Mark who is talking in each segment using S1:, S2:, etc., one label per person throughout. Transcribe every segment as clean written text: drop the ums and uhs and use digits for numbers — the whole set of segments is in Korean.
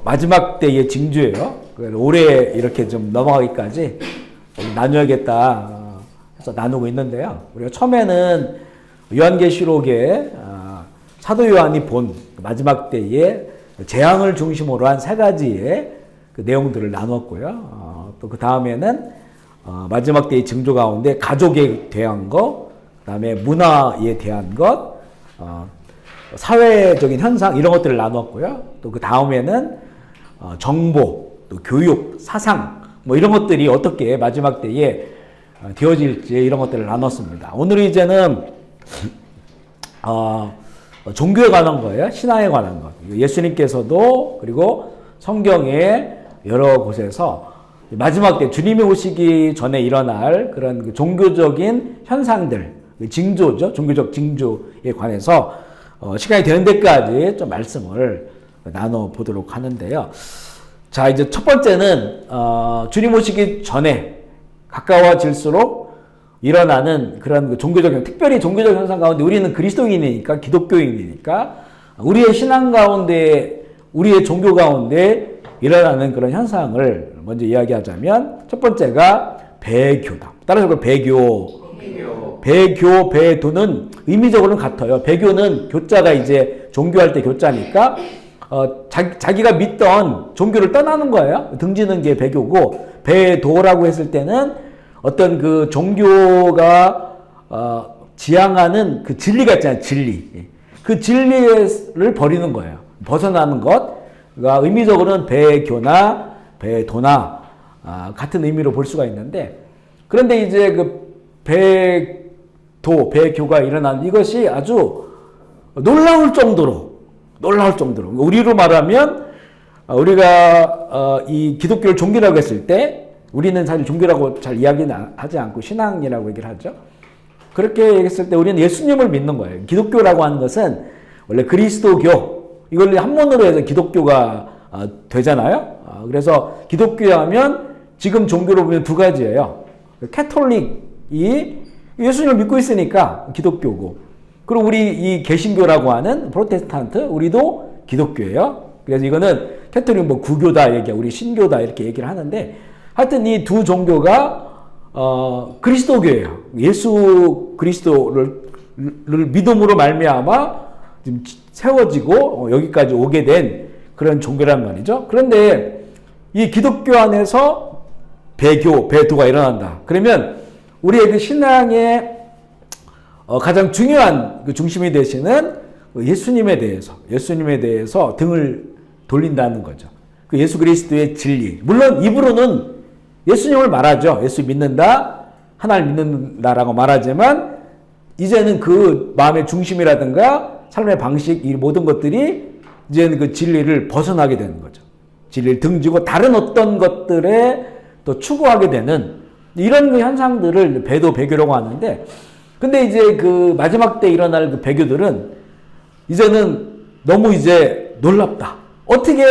S1: 마지막 때의 징조예요. 올해 이렇게 좀 넘어가기까지 나눠야겠다 해서 나누고 있는데요. 우리가 처음에는 요한계시록에 사도 요한이 본 마지막 때의 재앙을 중심으로 한 세 가지의 그 내용들을 나눴고요. 또 그 다음에는 마지막 때의 징조 가운데 가족에 대한 것, 그 다음에 문화에 대한 것, 사회적인 현상 이런 것들을 나눴고요. 또 그 다음에는 정보, 또 교육, 사상 뭐 이런 것들이 어떻게 마지막 때에 되어질지 이런 것들을 나눴습니다. 오늘은 이제는 종교에 관한 거예요. 신앙에 관한 것. 예수님께서도 그리고 성경의 여러 곳에서 마지막 때 주님이 오시기 전에 일어날 그런 그 종교적인 현상들, 징조죠. 종교적 징조에 관해서 시간이 되는 데까지 좀 말씀을 나눠보도록 하는데요. 자, 이제 첫 번째는 주님 오시기 전에 가까워질수록 일어나는 그런 그 종교적, 특별히 종교적 현상 가운데 우리는 그리스도인이니까, 기독교인이니까 우리의 신앙 가운데, 우리의 종교 가운데 일어나는 그런 현상을 먼저 이야기하자면 첫 번째가 배교다. 따라서 배교. 배교, 배도는 의미적으로는 같아요. 배교는 교자가 이제 종교할 때 교자니까 자기가 믿던 종교를 떠나는 거예요. 등지는 게 배교고, 배도라고 했을 때는 어떤 그 종교가 지향하는 그 진리가 있잖아요. 진리. 그 진리를 버리는 거예요. 벗어나는 것가 의미적으로는 배교나 배도나 같은 의미로 볼 수가 있는데, 그런데 이제 그 배교가 일어나는 이것이 아주 놀라울 정도로 우리로 말하면 우리가 이 기독교를 종교라고 했을 때 우리는 사실 종교라고 잘 이야기는 하지 않고 신앙이라고 얘기를 하죠. 그렇게 얘기했을 때 우리는 예수님을 믿는 거예요. 기독교라고 하는 것은 원래 그리스도교, 이걸 한문으로 해서 기독교가 되잖아요. 그래서 기독교 하면 지금 종교로 보면 두 가지예요. 캐톨릭이 예수님을 믿고 있으니까 기독교고, 그리고 우리 이 개신교라고 하는 프로테스탄트, 우리도 기독교예요. 그래서 이거는 캐톨릭 뭐 구교다 얘기야, 우리 신교다 이렇게 얘기를 하는데, 하여튼 이 두 종교가 그리스도교예요. 예수 그리스도를 믿음으로 말미암아 지금 세워지고 여기까지 오게 된 그런 종교란 말이죠. 그런데 이 기독교 안에서 배교, 배도가 일어난다. 그러면 우리의 그 신앙의 가장 중요한 그 중심이 되시는 예수님에 대해서 등을 돌린다는 거죠. 그 예수 그리스도의 진리. 물론 입으로는 예수님을 말하죠. 예수 믿는다, 하나님 믿는다라고 말하지만 이제는 그 마음의 중심이라든가 삶의 방식, 이 모든 것들이 이제는 그 진리를 벗어나게 되는 거죠. 진리를 등지고 다른 어떤 것들에 또 추구하게 되는 이런 그 현상들을 배도, 배교라고 하는데, 근데 이제 그 마지막 때 일어날 그 배교들은 이제는 너무 이제 놀랍다. 어떻게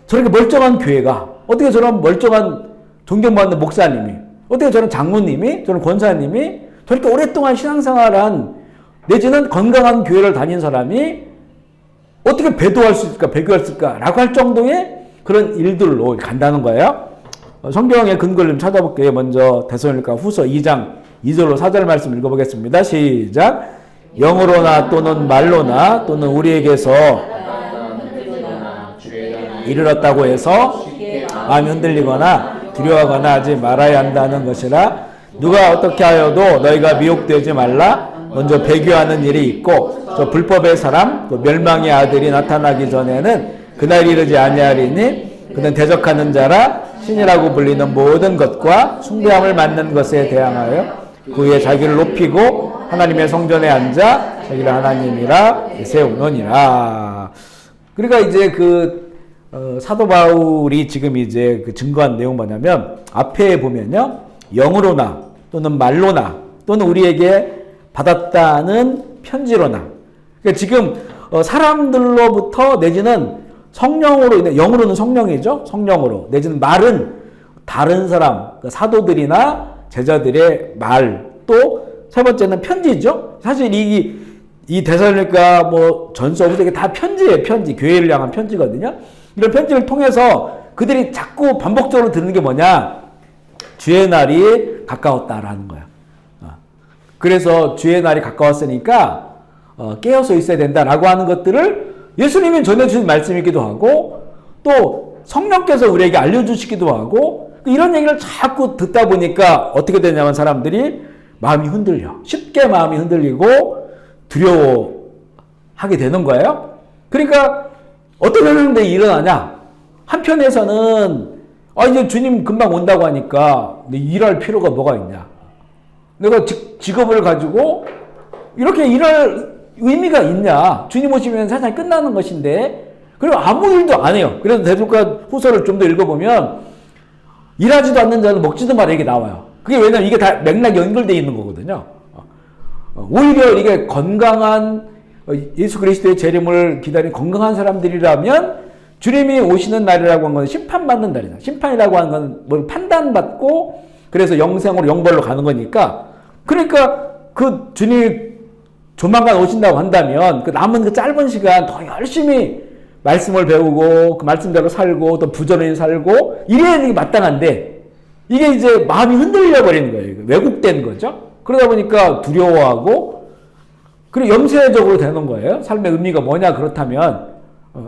S1: 저렇게 멀쩡한 교회가, 어떻게 저런 멀쩡한 존경받는 목사님이, 어떻게 저런 장로님이, 저런 권사님이 저렇게 오랫동안 신앙생활한 내지는 건강한 교회를 다닌 사람이 어떻게 배도할 수 있을까, 배교할 수 있을까라고 할 정도의 그런 일들로 간다는 거예요. 성경의 근거를 좀 찾아볼게요. 먼저 데살로니가 후서 2장 2절로 4절 말씀 읽어보겠습니다. 시작. 영으로나 또는 말로나 또는 우리에게서 이르렀다고 해서 마음이 흔들리거나 두려워하거나 하지 말아야 한다는 것이라. 누가 어떻게 하여도 너희가 미혹되지 말라. 먼저 배교하는 일이 있고 저 불법의 사람, 또 멸망의 아들이 나타나기 전에는 그날이 이르지 아니하리니 그는 대적하는 자라. 신이라고 불리는 모든 것과 숭배함을 받는 것에 대항하여 그 위에 자기를 높이고 하나님의 성전에 앉아 자기를 하나님이라 세우느니라. 그러니까 이제 그 사도 바울이 지금 이제 그 증거한 내용 뭐냐면, 앞에 보면요, 영으로나 또는 말로나 또는 우리에게 받았다는 편지로나. 그러니까 지금 사람들로부터 내지는 성령으로, 영으로는 성령이죠. 성령으로. 내지는 말은 다른 사람, 사도들이나 제자들의 말. 또 세 번째는 편지죠. 사실 이 데살로니가 뭐 전서 후서 이게 다 편지예요. 편지. 교회를 향한 편지거든요. 이런 편지를 통해서 그들이 자꾸 반복적으로 듣는 게 뭐냐? 주의 날이 가까웠다라는 거야. 그래서 주의 날이 가까웠으니까 깨어서 있어야 된다라고 하는 것들을 예수님이 전해주신 말씀이기도 하고 또 성령께서 우리에게 알려주시기도 하고 이런 얘기를 자꾸 듣다 보니까 어떻게 되냐면 사람들이 마음이 흔들려. 쉽게 마음이 흔들리고 두려워하게 되는 거예요. 그러니까 어떻게 하는데 일어나냐? 한편에서는 이제 주님 금방 온다고 하니까 일할 필요가 뭐가 있냐? 내가 직업을 가지고 이렇게 일할 의미가 있냐? 주님 오시면 세상이 끝나는 것인데 그리고 아무 일도 안 해요. 그래서 데살로니가 후서를 좀 더 읽어보면 일하지도 않는 자는 먹지도 마라 이게 나와요. 그게 왜냐면 이게 다 맥락이 연결되어 있는 거거든요. 오히려 이게 건강한 예수 그리스도의 재림을 기다린 건강한 사람들이라면 주님이 오시는 날이라고 하는 건 심판받는 날이다. 심판이라고 하는 건 뭘 판단받고 그래서 영생으로 영벌로 가는 거니까 그러니까 그 주님이 조만간 오신다고 한다면 그 남은 그 짧은 시간 더 열심히 말씀을 배우고 그 말씀대로 살고 또 부지런히 살고 이래야 되게 마땅한데 이게 이제 마음이 흔들려 버리는 거예요. 왜곡된 거죠. 그러다 보니까 두려워하고 그리고 염세적으로 되는 거예요. 삶의 의미가 뭐냐 그렇다면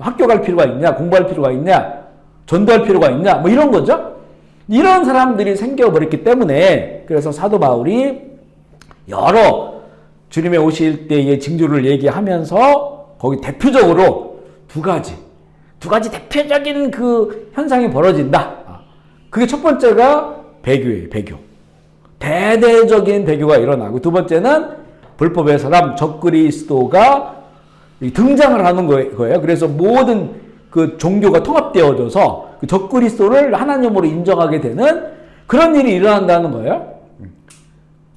S1: 학교 갈 필요가 있냐 공부할 필요가 있냐 전도할 필요가 있냐 뭐 이런 거죠. 이런 사람들이 생겨버렸기 때문에 그래서 사도 바울이 여러 주님의 오실 때의 징조를 얘기하면서 거기 대표적으로 두 가지 대표적인 그 현상이 벌어진다. 그게 첫 번째가 배교예요. 배교. 대대적인 배교가 일어나고 두 번째는 불법의 사람 적그리스도가 등장을 하는 거예요. 그래서 모든 그 종교가 통합되어져서 그 적그리스도를 하나님으로 인정하게 되는 그런 일이 일어난다는 거예요.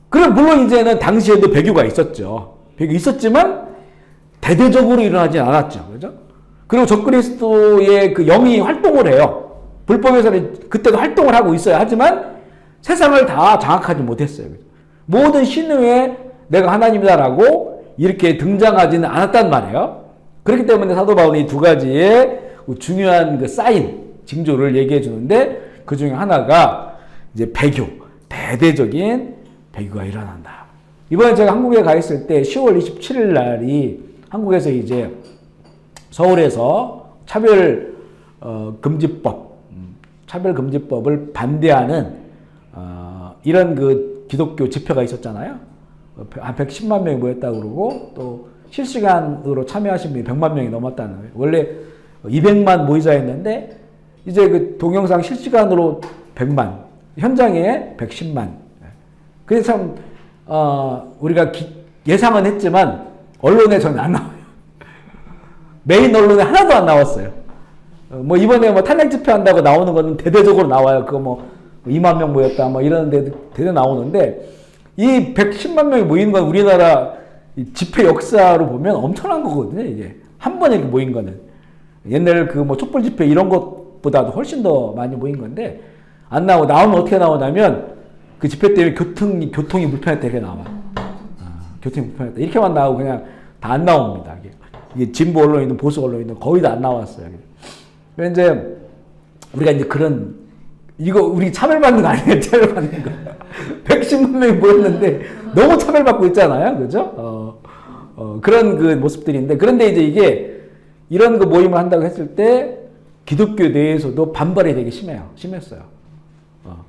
S1: 그럼 물론 이제는 당시에도 배교가 있었죠. 배교 있었지만 대대적으로 일어나진 않았죠. 그죠? 그리고 적그리스도의 그 영이 활동을 해요. 불법에서는 그때도 활동을 하고 있어야 하지만 세상을 다 장악하지 못했어요. 모든 신의에 내가 하나님이다라고 이렇게 등장하지는 않았단 말이에요. 그렇기 때문에 사도 바울이 두 가지의 중요한 그 사인, 징조를 얘기해 주는데 그 중에 하나가 이제 배교, 대대적인 배교가 일어난다. 이번에 제가 한국에 가 있을 때 10월 27일 날이 한국에서 이제 서울에서 차별금지법을 반대하는 이런 그 기독교 집회가 있었잖아요. 한 110만 명이 모였다고 그러고 또 실시간으로 참여하신 분이 100만 명이 넘었다는 거예요. 원래 200만 모이자 했는데 이제 그 동영상 실시간으로 100만, 현장에 110만. 그래서 참 우리가 예상은 했지만 언론에 전혀 안 나와요. 메인 언론에 하나도 안 나왔어요. 뭐 이번에 뭐 탄핵 집회한다고 나오는 거는 대대적으로 나와요. 그거 뭐 2만 명 모였다 뭐 이러는데 대대 나오는데 이 110만 명이 모이는 건 우리나라 집회 역사로 보면 엄청난 거거든요. 이게 한 번에 이렇게 모인 거는 옛날 그 뭐 촛불 집회 이런 것보다도 훨씬 더 많이 모인 건데 안 나오면 어떻게 나오냐면 그 집회 때문에 교통이 불편했다 이렇게 나와. 교통이 불편했다 이렇게만 나오고 그냥 다 안 나옵니다. 이게 진보 언론이든 보수 언론이든 거의 다 안 나왔어요. 그래서 이제 우리가 이제 이거 우리 차별받는 거 아니에요? 차별받는 거. 110만 명이 모였는데 너무 차별받고 있잖아요. 그죠? 그런 그 모습들인데 그런데 이제 이게 이런 그 모임을 한다고 했을 때 기독교 내에서도 반발이 되게 심했어요.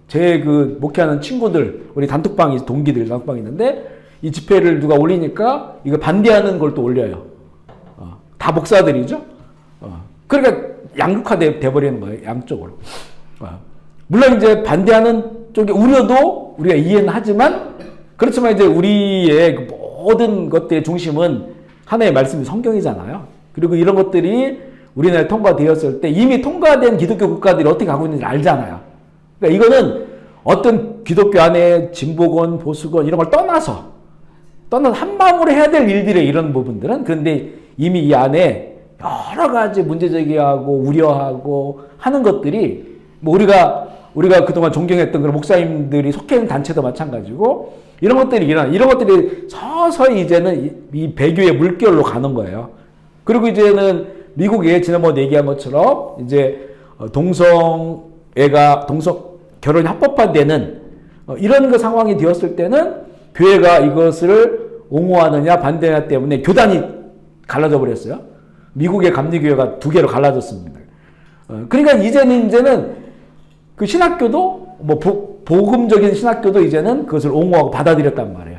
S1: 제 그 목회하는 친구들, 우리 동기들 단톡방이 있는데 이 집회를 누가 올리니까 이거 반대하는 걸 또 올려요. 다 목사들이죠. 그러니까 양극화돼 버리는 거예요. 양쪽으로. 물론 이제 반대하는 쪽의 우려도 우리가 이해는 하지만 그렇지만 이제 우리의 그 모든 것들의 중심은 하나의 말씀이 성경이잖아요. 그리고 이런 것들이 우리나라에 통과되었을 때 이미 통과된 기독교 국가들이 어떻게 가고 있는지 알잖아요. 그러니까 이거는 어떤 기독교 안에 진보건 보수건 이런 걸 떠나서 한 마음으로 해야 될 일들의 이런 부분들은 그런데 이미 이 안에 여러 가지 문제제기하고 우려하고 하는 것들이 뭐 우리가 그동안 존경했던 그런 목사님들이 속해 있는 단체도 마찬가지고 이런 것들이 서서히 이제는 이 배교의 물결로 가는 거예요. 그리고 이제는 미국에 지난번에 얘기한 것처럼 이제 동성 결혼이 합법화되는 이런 그 상황이 되었을 때는 교회가 이것을 옹호하느냐 반대하느냐 때문에 교단이 갈라져 버렸어요. 미국의 감리교회가 두 개로 갈라졌습니다. 그러니까 이제는 그 신학교도 뭐 복음적인 신학교도 이제는 그것을 옹호하고 받아들였단 말이에요.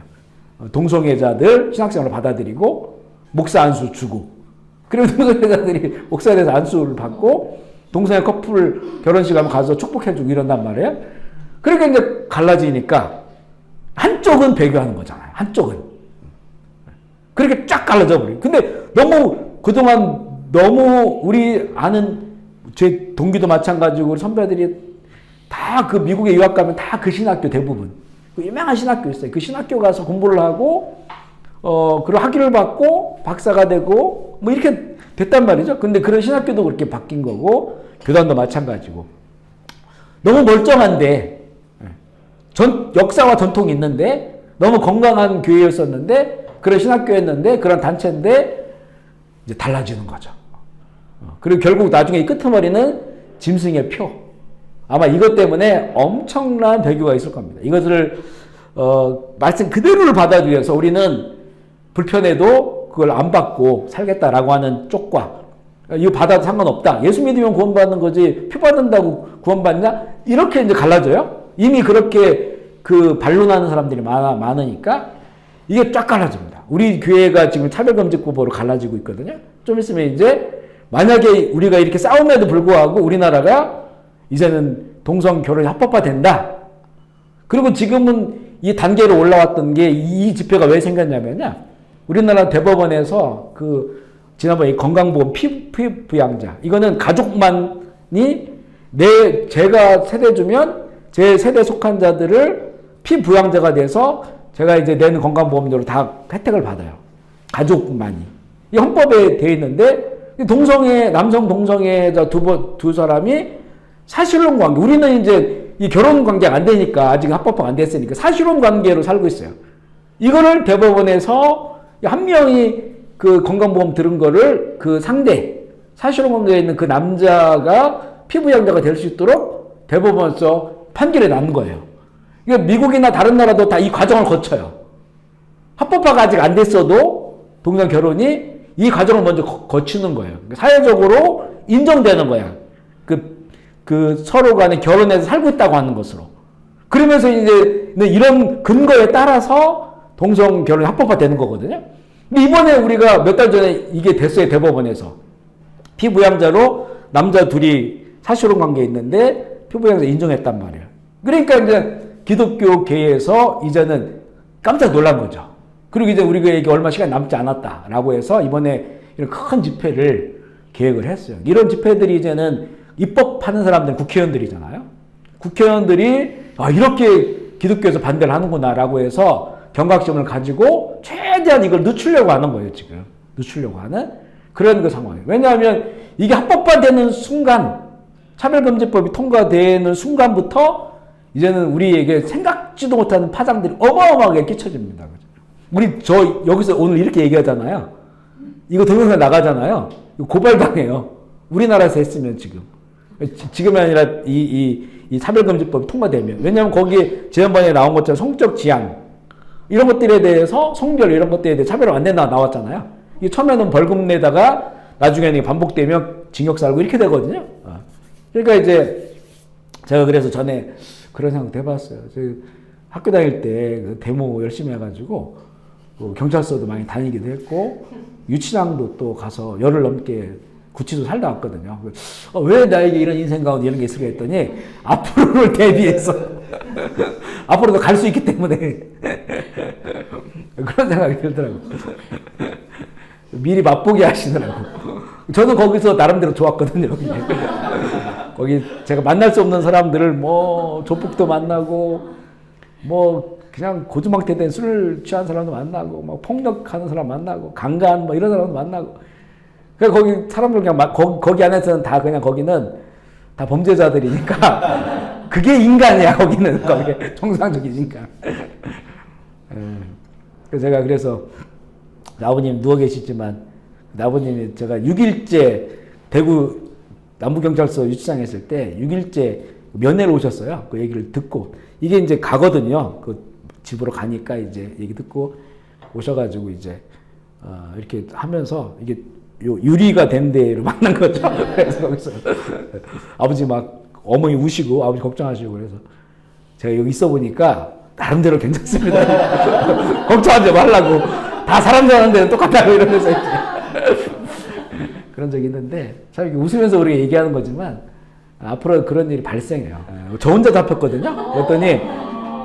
S1: 동성애자들 신학생활을 받아들이고 목사 안수 주고, 그리고 동성애자들이 목사에 대해서 안수를 받고 동성애 커플 결혼식 하면 가서 축복해주고 이런단 말이에요. 그러니까 이제 갈라지니까 한쪽은 배교하는 거잖아요. 한쪽은. 그렇게 쫙 갈라져 버려요. 근데 그동안 너무 우리 아는 제 동기도 마찬가지고 우리 선배들이 다 그 미국에 유학 가면 다 그 신학교 대부분. 그 유명한 신학교 있어요. 그 신학교 가서 공부를 하고, 그리고 학위를 받고 박사가 되고 뭐 이렇게 됐단 말이죠. 근데 그런 신학교도 그렇게 바뀐 거고, 교단도 마찬가지고. 너무 멀쩡한데, 역사와 전통이 있는데, 너무 건강한 교회였었는데, 그런 신학교였는데, 그런 단체인데, 이제 달라지는 거죠. 그리고 결국 나중에 이 끄트머리는 짐승의 표. 아마 이것 때문에 엄청난 배교가 있을 겁니다. 이것을, 말씀 그대로를 받아들여서 우리는 불편해도 그걸 안 받고 살겠다라고 하는 쪽과, 이거 받아도 상관없다. 예수 믿으면 구원받는 거지, 표 받는다고 구원받냐? 이렇게 이제 갈라져요. 이미 그렇게 그 반론하는 사람들이 많으니까 이게 쫙 갈라집니다. 우리 교회가 지금 차별금지법으로 갈라지고 있거든요. 좀 있으면 이제 만약에 우리가 이렇게 싸움에도 불구하고 우리나라가 이제는 동성 결혼이 합법화된다. 그리고 지금은 이 단계로 올라왔던 게 이 집회가 왜 생겼냐면요. 우리나라 대법원에서 지난번에 건강보험 피부양자, 이거는 가족만이 제가 세대 주면 제 세대 속한 자들을 피부양자가 돼서 제가 이제 내는 건강보험료로 다 혜택을 받아요. 가족만이. 이 헌법에 되어 있는데, 남성 동성애자 두 사람이 사실혼 관계, 우리는 이제 이 결혼 관계가 안 되니까, 아직 합법화 안 됐으니까 사실혼 관계로 살고 있어요. 이거를 대법원에서 한 명이 그 건강보험 들은 거를 그 상대, 사실혼 관계에 있는 그 남자가 피부양자가 될 수 있도록 대법원에서 판결이 난 거예요. 이거 미국이나 다른 나라도 다 이 과정을 거쳐요. 합법화가 아직 안 됐어도 동성 결혼이 이 과정을 먼저 거치는 거예요. 사회적으로 인정되는 거야. 서로 간에 결혼해서 살고 있다고 하는 것으로. 그러면서 이제 이런 근거에 따라서 동성 결혼이 합법화되는 거거든요. 근데 이번에 우리가 몇 달 전에 이게 됐어요, 대법원에서. 피부양자로 남자 둘이 사실혼 관계에 있는데 피부양자 인정했단 말이에요. 그러니까 이제 기독교계에서 이제는 깜짝 놀란 거죠. 그리고 이제 우리가 이게 얼마 시간이 남지 않았다라고 해서 이번에 이런 큰 집회를 계획을 했어요. 이런 집회들이 이제는 입법하는 사람들은 국회의원들이잖아요. 국회의원들이 이렇게 기독교에서 반대를 하는구나라고 해서 경각심을 가지고 최대한 이걸 늦추려고 하는 거예요, 지금. 늦추려고 하는 그런 그 상황이에요. 왜냐하면 이게 합법화되는 순간, 차별금지법이 통과되는 순간부터 이제는 우리에게 생각지도 못하는 파장들이 어마어마하게 끼쳐집니다. 여기서 오늘 이렇게 얘기하잖아요. 이거 동영상 나가잖아요. 이거 고발당해요. 우리나라에서 했으면 지금이 아니라 이 차별금지법이 통과되면. 왜냐하면 거기 지난번에 나온 것처럼 성적 지향, 이런 것들에 대해서, 성별 이런 것들에 대해 차별을 안 된다 나왔잖아요. 이게 처음에는 벌금 내다가 나중에는 반복되면 징역 살고 이렇게 되거든요. 그러니까 이제 제가 그래서 전에 그런 생각도 해봤어요. 학교 다닐 때 데모 열심히 해가지고 경찰서도 많이 다니기도 했고 유치장도 또 가서 열흘 넘게 구치소 살다 왔거든요. 왜 나에게 이런 인생 가운데 이런 게 있을까 했더니 앞으로를 대비해서 앞으로도 갈 수 있기 때문에 그런 생각이 들더라고요. 미리 맛보게 하시더라고. 저는 거기서 나름대로 좋았거든요. 거기 제가 만날 수 없는 사람들을 조폭도 만나고 그냥 고주망태 된 술 취한 사람도 만나고 폭력하는 사람 만나고 강간 이런 사람도 만나고. 그러니까 거기 사람들 그냥 거기 안에서는 다 그냥 거기는 다 범죄자들이니까 그게 인간이야. 거기는 거기 정상적인 인간. 그래서 제가 아버님 누워 계시지만 아버님이 제가 6일째 대구 남부경찰서 유치장 했을 때 6일째 면회를 오셨어요. 그 얘기를 듣고 이게 이제 가거든요. 그 집으로 가니까 이제 얘기 듣고 오셔가지고 이제 이렇게 하면서 이게 유리가 된 데를 만난 거죠. 그래서 거기서 아버지 막 어머니 우시고 아버지 걱정하시고 그래서 제가 여기 있어 보니까 나름대로 괜찮습니다. 걱정하지 말라고 다 사람 사는 데는 똑같다고 이러면서 이제 그런 적이 있는데 참 이렇게 웃으면서 우리가 얘기하는 거지만 앞으로 그런 일이 발생해요. 저 혼자 잡혔거든요. 그랬더니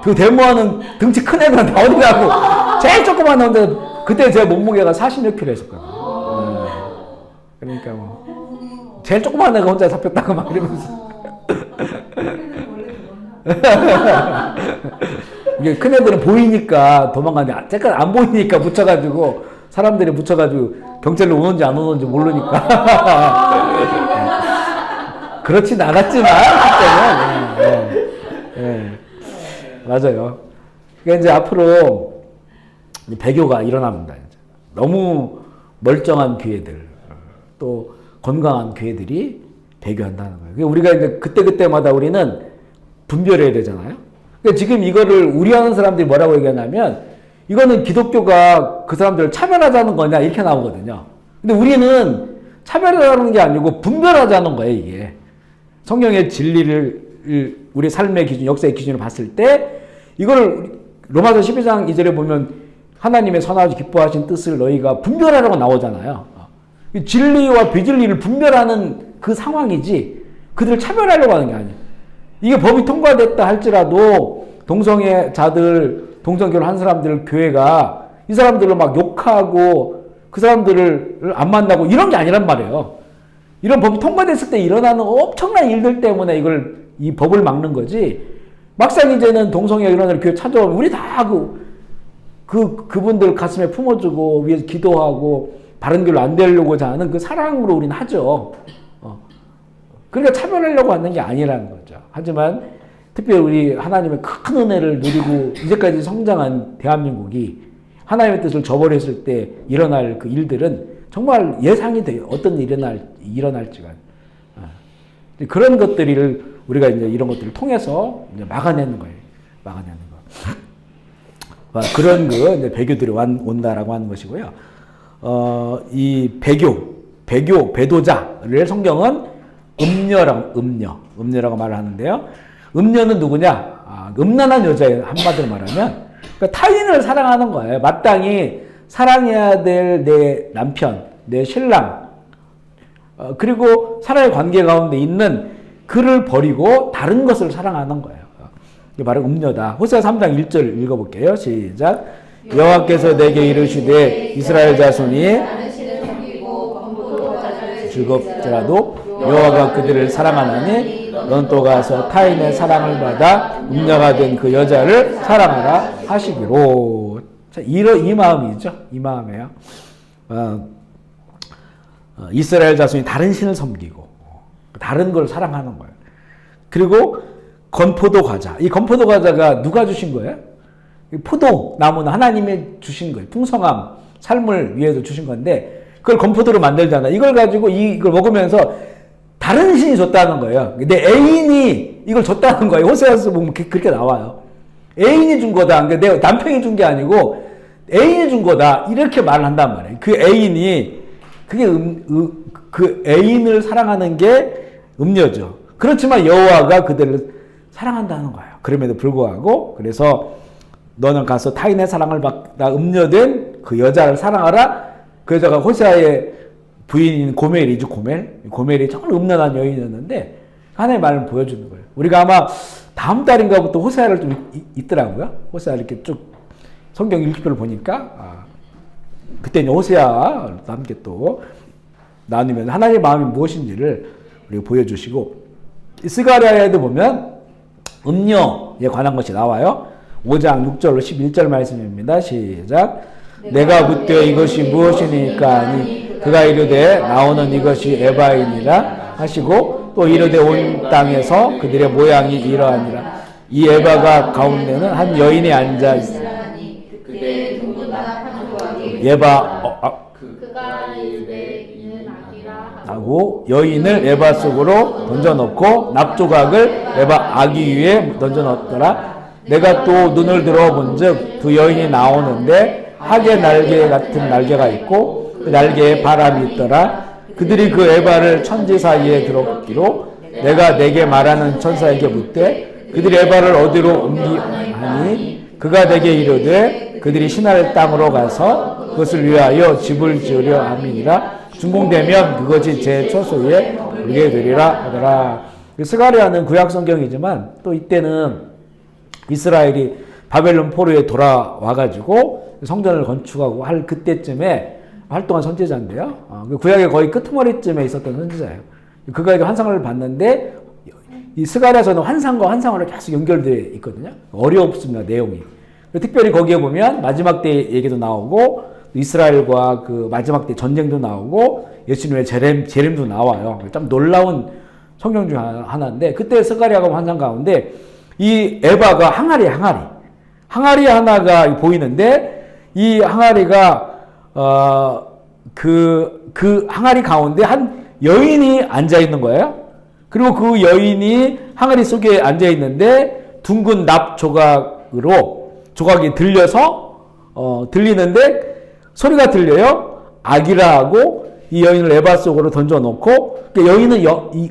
S1: 그 데모하는 등치 큰 애들은 다 어디 가고 제일 조그만 애인데 그때 제 몸무게가 40몇 킬로 했었거든요. 그러니까 뭐 제일 조그만 애가 혼자 잡혔다고 막 이러면서 이게 큰 애들은 보이니까 도망가는데 잠깐 안 보이니까 묻혀가지고 사람들이 묻혀가지고 경찰로 오는지 안 오는지 모르니까 그렇진 않았지만 그때는 맞아요. 그러니까 이제 앞으로 배교가 일어납니다. 이제. 너무 멀쩡한 교회들 또 건강한 교회들이 배교한다는 거예요. 그러니까 우리가 이제 그때마다 우리는 분별해야 되잖아요. 그러니까 지금 이거를 우려하는 사람들이 뭐라고 얘기하냐면 이거는 기독교가 그 사람들을 차별하자는 거냐 이렇게 나오거든요. 근데 우리는 차별하자는 게 아니고 분별하자는 거예요. 이게 성경의 진리를 우리 삶의 기준, 역사의 기준으로 봤을 때 이걸 로마서 12장 2절에 보면 하나님의 선하고 기뻐하신 뜻을 너희가 분별하라고 나오잖아요. 진리와 비진리를 분별하는 그 상황이지 그들을 차별하려고 하는 게 아니에요. 이게 법이 통과됐다 할지라도 동성애자들, 동성결혼 한 사람들 교회가 이 사람들을 막 욕하고 그 사람들을 안 만나고 이런 게 아니란 말이에요. 이런 법이 통과됐을 때 일어나는 엄청난 일들 때문에 이 법을 막는 거지. 막상 이제는 동성애 이런 애들 교회 찾아오면 우리 다 그분들 가슴에 품어주고 위에서 기도하고 바른 길로 안 되려고 하는 그 사랑으로 우리는 하죠. 그러니까 차별하려고 하는 게 아니라는 거죠. 하지만 특별히 우리 하나님의 큰 은혜를 누리고 이제까지 성장한 대한민국이 하나님의 뜻을 저버렸을 때 일어날 그 일들은 정말 예상이 돼요. 어떤 일이 일어날지가. 그런 것들을 우리가 이제 이런 것들을 통해서 이제 막아내는 거예요. 막아내는 거. 그런 이제 배교들이 온다라고 하는 것이고요. 이 배도자를 성경은 음녀라고 말을 하는데요. 음녀는 누구냐? 음란한 여자예요. 한마디로 말하면. 그러니까 타인을 사랑하는 거예요. 마땅히 사랑해야 될 내 남편, 내 신랑, 그리고 사랑의 관계 가운데 있는 그를 버리고 다른 것을 사랑하는 거예요. 이게 바로 음녀다. 호세아 3장 1절 읽어볼게요. 시작. 여호와께서 내게 이르시되 이스라엘 자손이 즐겁더라도 여호와가 그들을 사랑하나니 넌 또 가서 타인의 사랑을 받아 음녀가 된 그 여자를 사랑하라 하시기로. 자, 이 마음이죠. 이 마음이에요. 이스라엘 자손이 다른 신을 섬기고 다른 걸 사랑하는 거예요. 그리고 건포도 과자. 이 건포도 과자가 누가 주신 거예요? 포도 나무는 하나님이 주신 거예요. 풍성함, 삶을 위해서 주신 건데 그걸 건포도로 만들잖아. 이걸 가지고 이걸 먹으면서 다른 신이 줬다는 거예요. 내 애인이 이걸 줬다는 거예요. 호세아서 보면 그렇게 나와요. 애인이 준 거다. 그러니까 내 남편이 준 게 아니고 애인이 준 거다. 이렇게 말을 한단 말이에요. 그 애인이 그 애인을 사랑하는 게 음녀죠. 그렇지만 여호와가 그들을 사랑한다는 거예요. 그럼에도 불구하고 그래서 너는 가서 타인의 사랑을 받다 음녀된 그 여자를 사랑하라. 그 여자가 호세아의 부인인 고멜이죠. 고멜이 정말 음란한 여인이었는데 하나님의 말을 보여주는 거예요. 우리가 아마 다음 달인가부터 호세아를 좀 있더라고요. 호세아 이렇게 쭉 성경 읽기표를 보니까 그때 이제 호세아와 함께 또 나누면 하나님의 마음이 무엇인지를 우리가 보여주시고 스가랴에도 보면 음녀에 관한 것이 나와요. 5장 6절로 11절 말씀입니다. 시작. 내가 묻되 이것이 무엇이니까 하니 그가 이르되 나오는 이것이 에바이니라 하시고 또 이르되 온 땅에서 그들의 모양이 이러하니라. 이 에바가 가운데는 한 여인이 앉아 있으니 에바
S2: 그가 이르되
S1: 그러고 여인을 에바 속으로 던져놓고 납조각을 에바 아기 위에 던져넣었더라. 내가 또 눈을 들어본즉 두 여인이 나오는데 하계 날개 같은 날개가 있고 그 날개에 바람이 있더라. 그들이 그 에바를 천지 사이에 들었기로 내가 내게 말하는 천사에게 묻되 그들이 에바를 어디로 옮기하니 그가 내게 이르되 그들이 신할 땅으로 가서 그것을 위하여 집을 지으려 함이니라. 준공되면 그것이 제 초소에 오르게 되리라 하더라. 스가랴는 구약 성경이지만 또 이때는 이스라엘이 바벨론 포로에 돌아와가지고 성전을 건축하고 할 그때쯤에 활동한 선지자인데요. 구약의 거의 끄트머리쯤에 있었던 선지자예요. 그가 이제 환상을 봤는데 이 스가랴서는 환상과 환상으로 계속 연결되어 있거든요. 어렵습니다, 내용이. 특별히 거기에 보면 마지막 때 얘기도 나오고 이스라엘과 그 마지막 때 전쟁도 나오고 예수님의 재림도 나와요. 참 놀라운 성경 중 하나인데 그때 스가랴가 환상 가운데 이 에바가 항아리 하나가 보이는데 이 항아리가 그 항아리 가운데 한 여인이 앉아 있는 거예요. 그리고 그 여인이 항아리 속에 앉아 있는데 둥근 납 조각이 들리는데 소리가 들려요. 아기라 하고 이 여인을 에바 속으로 던져놓고 그 여인은 이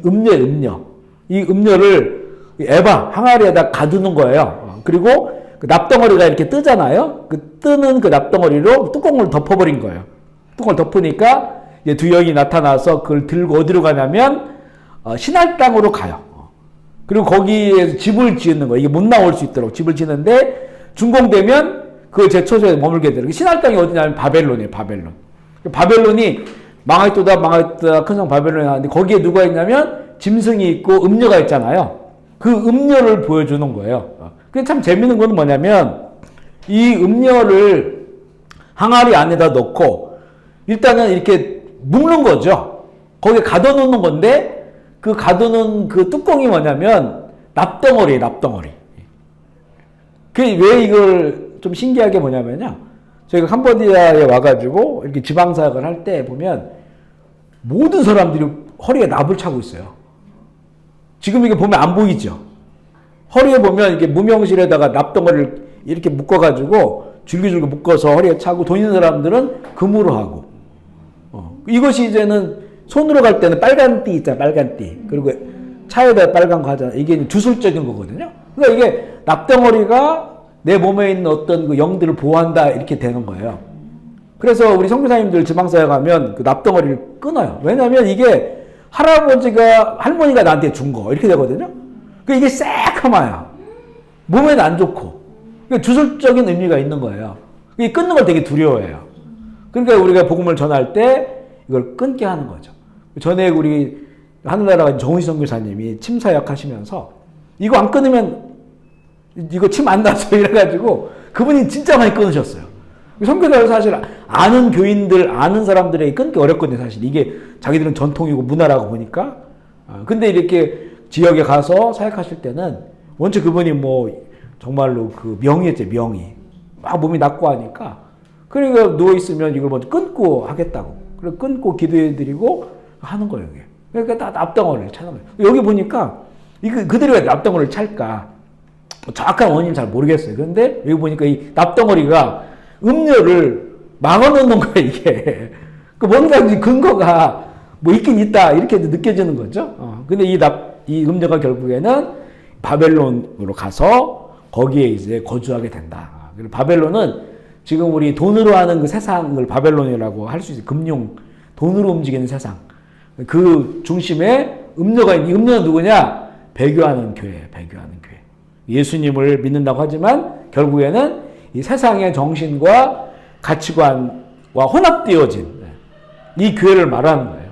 S1: 음료를 에바 항아리에다 가두는 거예요. 그리고 그 납덩어리가 이렇게 뜨잖아요. 그 뜨는 그 납덩어리로 뚜껑을 덮어버린 거예요. 뚜껑을 덮으니까 이제 두 여인이 나타나서 그걸 들고 어디로 가냐면 신할 땅으로 가요. 그리고 거기에 집을 짓는 거예요. 이게 못 나올 수 있도록 집을 짓는데 준공되면 그 제초소에 머물게 되는 신할 땅이 어디냐면 바벨론이에요. 바벨론이 망하였다 큰 성 바벨론이 나왔는데 거기에 누가 있냐면 짐승이 있고 음녀가 있잖아요. 그 음녀를 보여주는 거예요. 근데 참 재밌는 건 뭐냐면 이 음녀를 항아리 안에다 넣고 일단은 이렇게 묶는 거죠. 거기에 가둬놓는 건데 그 가두는 그 뚜껑이 뭐냐면 납덩어리예요. 왜 이걸 좀 신기하게 뭐냐면요. 저희가 캄보디아에 와가지고 이렇게 지방사역을 할 때 보면 모든 사람들이 허리에 납을 차고 있어요. 지금 이게 보면 안 보이죠? 허리에 보면 이렇게 무명실에다가 납덩어리를 이렇게 묶어가지고 줄기줄기 묶어서 허리에 차고 돈 있는 사람들은 금으로 하고. 이것이 이제는 손으로 갈 때는 빨간 띠 있잖아요. 빨간 띠. 그리고 차에다 빨간 거 하잖아요. 이게 주술적인 거거든요. 그러니까 이게 납덩어리가 내 몸에 있는 어떤 그 영들을 보호한다 이렇게 되는 거예요. 그래서 우리 선교사님들 지방사역 가면 그 납덩어리를 끊어요. 왜냐하면 이게 할머니가 나한테 준 거 이렇게 되거든요. 이게 새카마요. 몸에는 안 좋고. 주술적인 의미가 있는 거예요. 이 끊는 걸 되게 두려워해요. 그러니까 우리가 복음을 전할 때 이걸 끊게 하는 거죠. 전에 우리 하늘나라 정은시 선교사님이 침 사역 하시면서 이거 안 끊으면 이거 침 안 나서 이래가지고 그분이 진짜 많이 끊으셨어요. 선교사를 사실 아는 교인들, 아는 사람들에게 끊기 어렵거든요. 사실 이게 자기들은 전통이고 문화라고 보니까. 근데 이렇게 지역에 가서 사역하실 때는 원체 그분이 뭐 정말로 그 명의였죠. 명의. 막 몸이 낫고 하니까 그러니까 누워있으면 이걸 먼저 끊고 하겠다고. 그래서 끊고 기도해드리고 하는 거예요. 이게. 그러니까 다 납덩어리를 차는 거예요. 여기 보니까 그들이 왜 납덩어리를 찰까? 정확한 원인은 잘 모르겠어요. 그런데 여기 보니까 이 납덩어리가 음료를 막아놓는 거예요, 이게. 뭔가 근거가 뭐 있긴 있다, 이렇게 느껴지는 거죠. 근데 이 음료가 결국에는 바벨론으로 가서 거기에 이제 거주하게 된다. 그리고 바벨론은 지금 우리 돈으로 하는 그 세상을 바벨론이라고 할 수 있어요. 금융, 돈으로 움직이는 세상. 그 중심에 음료가 있는, 이 음료는 누구냐? 배교하는 교회예요, 배교하는 교회. 예수님을 믿는다고 하지만 결국에는 이 세상의 정신과 가치관과 혼합되어진 이 교회를 말하는 거예요.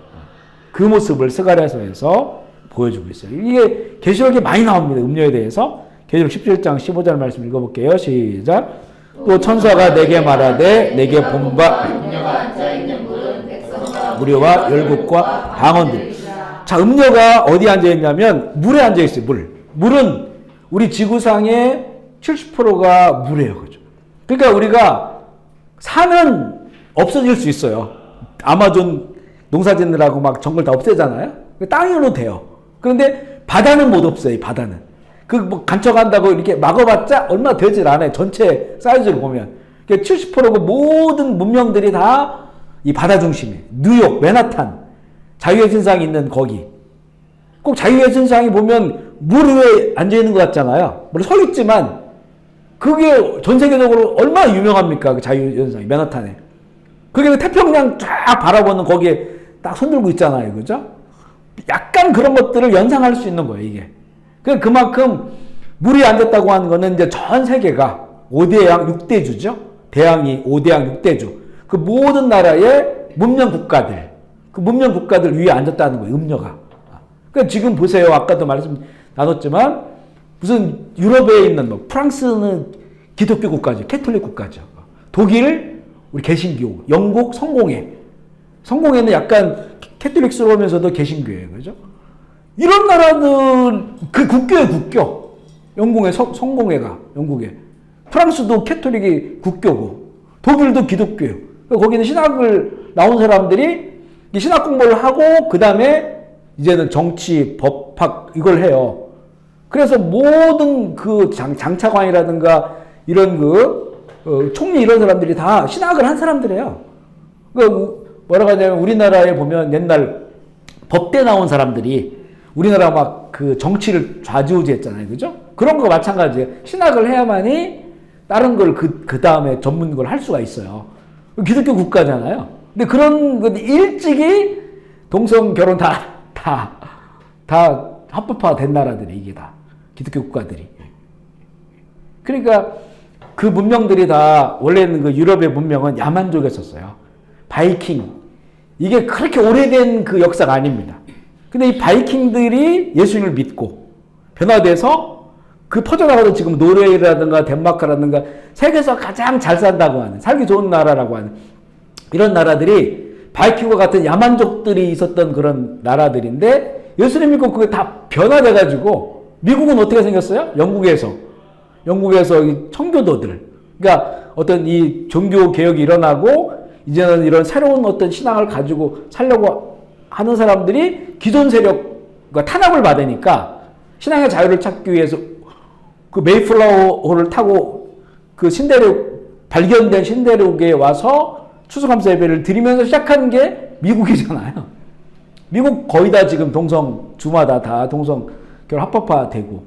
S1: 그 모습을 스가랴서에서 보여주고 있어요. 이게 계시록에 많이 나옵니다. 음료에 대해서. 계시록 17장 15절 말씀 읽어볼게요. 시작. 또 천사가 내게 말하되 내게 본바 무리와 열국과 방언들. 자, 음료가 어디 앉아있냐면 물에 앉아있어요. 물은 우리 지구상의 70%가 물이에요. 그죠? 그러니까 우리가 산은 없어질 수 있어요. 아마존 농사 짓느라고 막 정글 다 없애잖아요. 땅으로 돼요. 그런데 바다는 못 없어요. 이 바다는. 그 뭐 간척한다고 이렇게 막아봤자 얼마 되질 않아요. 전체 사이즈를 보면. 70%그 모든 문명들이 다 이 바다 중심에. 뉴욕, 맨하탄, 자유의 신상이 있는 거기. 꼭 자유의 신상이 보면 물 위에 앉아있는 것 같잖아요. 물론 서 있지만 그게 전 세계적으로 얼마나 유명합니까? 그 자유의 신상이 맨하탄에. 그게 그 태평양 쫙 바라보는 거기에 딱 손들고 있잖아요. 그죠? 약간 그런 것들을 연상할 수 있는 거예요, 이게. 그만큼 물이 앉았다고 하는 거는 이제 전 세계가 5대양 6대주죠? 대양이 5대양 6대주. 그 모든 나라의 문명 국가들, 그 문명 국가들 위에 앉았다는 거예요, 음녀가. 그러니까 지금 보세요. 아까도 말씀 나눴지만, 무슨 유럽에 있는 뭐, 프랑스는 기독교 국가죠. 캐톨릭 국가죠. 독일, 우리 개신교, 영국 성공회. 성공회는 약간 캐톨릭스러우면서도 개신교예요. 그죠? 이런 나라들, 그 국교예요, 국교. 영국의 성공회가, 영국에. 프랑스도 캐톨릭이 국교고, 독일도 기독교예요. 거기는 신학을 나온 사람들이 신학 공부를 하고, 그 다음에 이제는 정치, 법학, 이걸 해요. 그래서 모든 그 장차관이라든가, 이런 총리 이런 사람들이 다 신학을 한 사람들이에요. 뭐라고 하냐면, 우리나라에 보면 옛날 법대 나온 사람들이 우리나라 막 그 정치를 좌지우지했잖아요. 그죠? 그런 거 마찬가지예요. 신학을 해야만이 다른 걸 그 다음에 전문 걸 할 수가 있어요. 기독교 국가잖아요. 근데 그런 것 일찍이 동성 결혼 다 합법화 된 나라들이 이게 다 기독교 국가들이. 그러니까 그 문명들이 다 원래는 그 유럽의 문명은 야만족이었었어요. 바이킹. 이게 그렇게 오래된 그 역사가 아닙니다. 근데 이 바이킹들이 예수님을 믿고 변화돼서 그 퍼져나가서 지금 노르웨이라든가 덴마크라든가 세계에서 가장 잘 산다고 하는, 살기 좋은 나라라고 하는 이런 나라들이 바이킹과 같은 야만족들이 있었던 그런 나라들인데, 예수님 믿고 그게 다 변화돼가지고 미국은 어떻게 생겼어요? 영국에서 이 청교도들, 그러니까 어떤 이 종교 개혁이 일어나고 이제는 이런 새로운 어떤 신앙을 가지고 살려고 하는 사람들이 기존 세력과 탄압을 받으니까 신앙의 자유를 찾기 위해서 그 메이플라워호를 타고 그 발견된 신대륙에 와서 추수감사 예배를 드리면서 시작한 게 미국이잖아요. 미국 거의 다 지금 주마다 다 동성 결혼 합법화되고,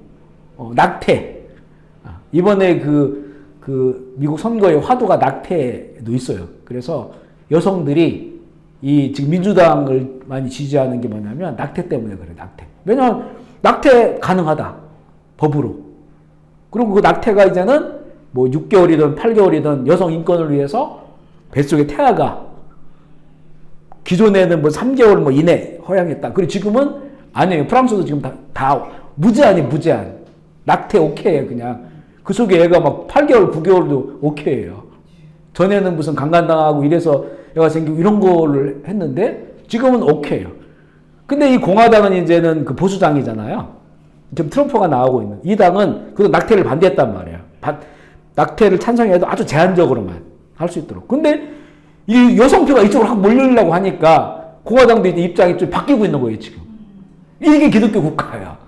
S1: 낙태. 이번에 그 미국 선거의 화두가 낙태도 있어요. 그래서 여성들이 이 지금 민주당을 많이 지지하는 게 뭐냐면 낙태 때문에 그래요, 낙태. 왜냐면 낙태 가능하다. 법으로. 그리고 그 낙태가 이제는 뭐 6개월이든 8개월이든 여성 인권을 위해서 뱃속에 태아가 기존에는 뭐 3개월 뭐 이내 허용했다. 그리고 지금은 아니에요. 프랑스도 지금 다 무제한. 낙태 오케이예요, 그냥. 그 속에 애가 막 8개월, 9개월도 오케이예요. 전에는 무슨 강간당하고 이래서 애가 생기고 이런 거를 했는데 지금은 오케이예요. 근데 이 공화당은 이제는 그 보수당이잖아요. 지금 트럼프가 나오고 있는. 이 당은 그래도 낙태를 반대했단 말이에요. 낙태를 찬성해도 아주 제한적으로만 할 수 있도록. 근데 이 여성표가 이쪽으로 확 몰리려고 하니까 공화당도 이제 입장이 좀 바뀌고 있는 거예요, 지금. 이게 기독교 국가야.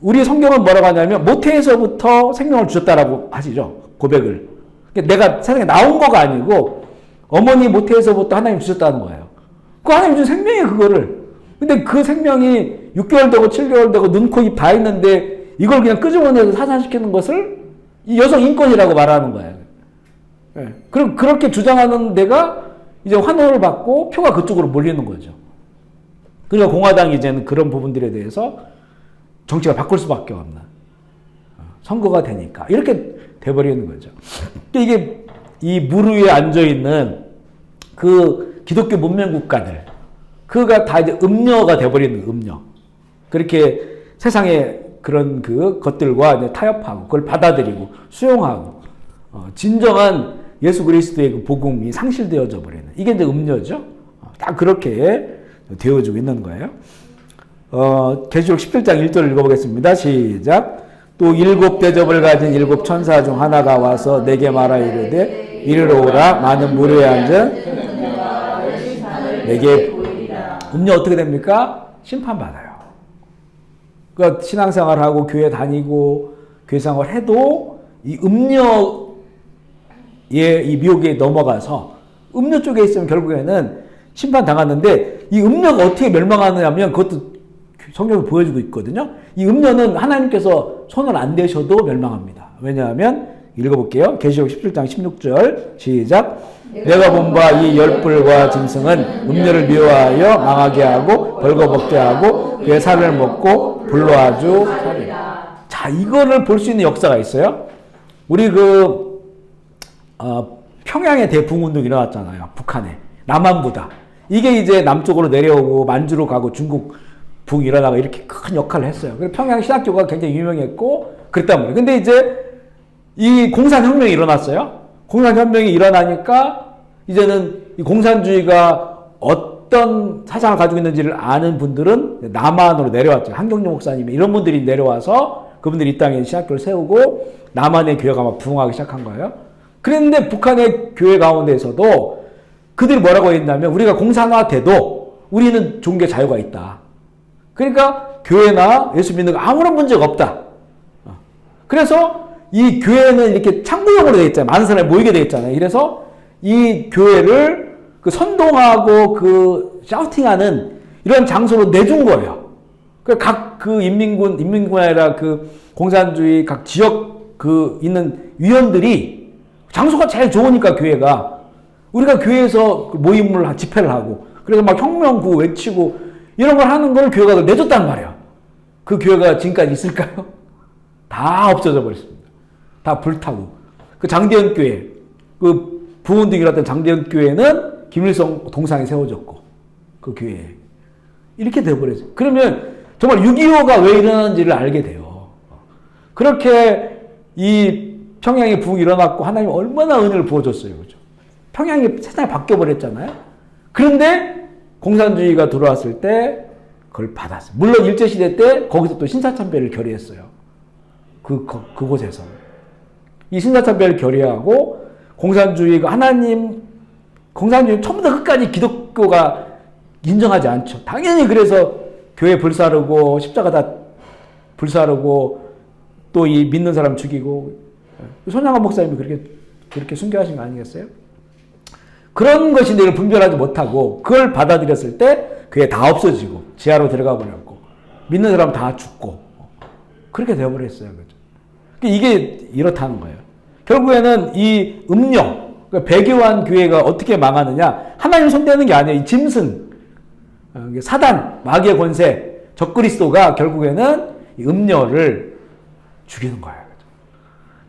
S1: 우리 성경은 뭐라고 하냐면, 모태에서부터 생명을 주셨다라고 하시죠. 고백을. 내가 세상에 나온 거가 아니고, 어머니 모태에서부터 하나님 주셨다는 거예요. 그 하나님 준 생명이에요, 그거를. 근데 그 생명이 6개월 되고 7개월 되고 눈, 코, 입 다 있는데, 이걸 그냥 끄집어내서 사산시키는 것을 이 여성 인권이라고 말하는 거예요. 네. 그럼 그렇게 주장하는 데가 이제 환호를 받고 표가 그쪽으로 몰리는 거죠. 그러니까 공화당이 이제는 그런 부분들에 대해서 정치가 바꿀 수밖에 없는 선거가 되니까 이렇게 돼버리는 거죠. 이게 이 물 위에 앉아 있는 그 기독교 문명 국가들, 그가 다 이제 음녀가 돼버리는 음녀. 그렇게 세상의 그런 그 것들과 이제 타협하고 그걸 받아들이고 수용하고 진정한 예수 그리스도의 그 복음이 상실되어져 버리는, 이게 이제 음녀죠. 딱 그렇게 되어지고 있는 거예요. 계시록 17장 1절을 읽어보겠습니다. 시작. 또 7 대접을 가진 7 천사 중 하나가 와서 내게 말하 이르되 이리로 오라. 많은 물 위에 앉은 내게 보이리라. 음녀 어떻게 됩니까? 심판받아요. 그러니까 신앙생활하고 교회 다니고 교회 생활 해도 이 음녀의 이 미혹에 넘어가서 음녀 쪽에 있으면 결국에는 심판당하는데 이 음녀가 어떻게 멸망하느냐면 그것도 성경이 보여주고 있거든요. 이 음녀는 하나님께서 손을 안 대셔도 멸망합니다. 왜냐하면 읽어볼게요. 계시록 17장 16절 시작. 내가 본 바 이 열불과 짐승은 음녀를 미워하여 망하게 하고 벌거벗게 하고 그의 살을 먹고 불로 아주 살리라. 자, 이거를 볼 수 있는 역사가 있어요. 우리 평양에 대붕운동이 일어났잖아요. 북한에. 남한보다. 이게 이제 남쪽으로 내려오고 만주로 가고 중국 북 일어나가 이렇게 큰 역할을 했어요. 그래서 평양 신학교가 굉장히 유명했고 그랬단 말이에요. 근데 이제 이 공산혁명이 일어났어요. 공산혁명이 일어나니까 이제는 이 공산주의가 어떤 사상을 가지고 있는지를 아는 분들은 남한으로 내려왔죠. 한경룡 목사님 이런 분들이 내려와서 그분들이 이 땅에 신학교를 세우고 남한의 교회가 막 부흥하기 시작한 거예요. 그런데 북한의 교회 가운데에서도 그들이 뭐라고 했냐면 우리가 공산화돼도 우리는 종교 자유가 있다. 그러니까 교회나 예수 믿는 거 아무런 문제가 없다. 그래서 이 교회는 이렇게 창구형으로 되어 있잖아요. 많은 사람이 모이게 되어 있잖아요. 그래서 이 교회를 그 선동하고 그 샤우팅하는 이런 장소로 내준 거예요. 각 그 인민군이 아니라 그 공산주의 각 지역 그 있는 위원들이 장소가 제일 좋으니까 교회가 우리가 교회에서 모임을 집회를 하고 그래서 막 혁명구 외치고 이런 걸 하는 걸 교회가 내줬단 말이에요. 그 교회가 지금까지 있을까요? 다 없어져 버렸습니다. 다 불타고. 그 장대현 교회, 그 부운동 일어났던 장대현 교회는 김일성 동상이 세워졌고, 그 교회에. 이렇게 되어버렸어요. 그러면 정말 6.25가 왜 일어나는지를 알게 돼요. 그렇게 이 평양에 부흥이 일어났고 하나님이 얼마나 은혜를 부어줬어요. 그죠? 평양이 세상이 바뀌어버렸잖아요. 그런데 공산주의가 들어왔을 때 그걸 받았어요. 물론 일제시대 때 거기서 또 신사참배를 결의했어요. 그곳에서. 이 신사참배를 결의하고 공산주의가 공산주의 처음부터 끝까지 기독교가 인정하지 않죠. 당연히 그래서 교회 불사르고 십자가 다 불사르고 또 이 믿는 사람 죽이고 손양원 목사님이 그렇게 순교하신 거 아니겠어요? 그런 것이 내를 분별하지 못하고 그걸 받아들였을 때 그게 다 없어지고 지하로 들어가 버렸고 믿는 사람 다 죽고 그렇게 되어버렸어요. 그죠? 이게 이렇다는 거예요. 결국에는 이 음녀, 그러니까 배교한 교회가 어떻게 망하느냐? 하나님 손대는 게 아니에요. 이 짐승, 사단, 마귀의 권세, 적그리스도가 결국에는 이 음녀를 죽이는 거예요.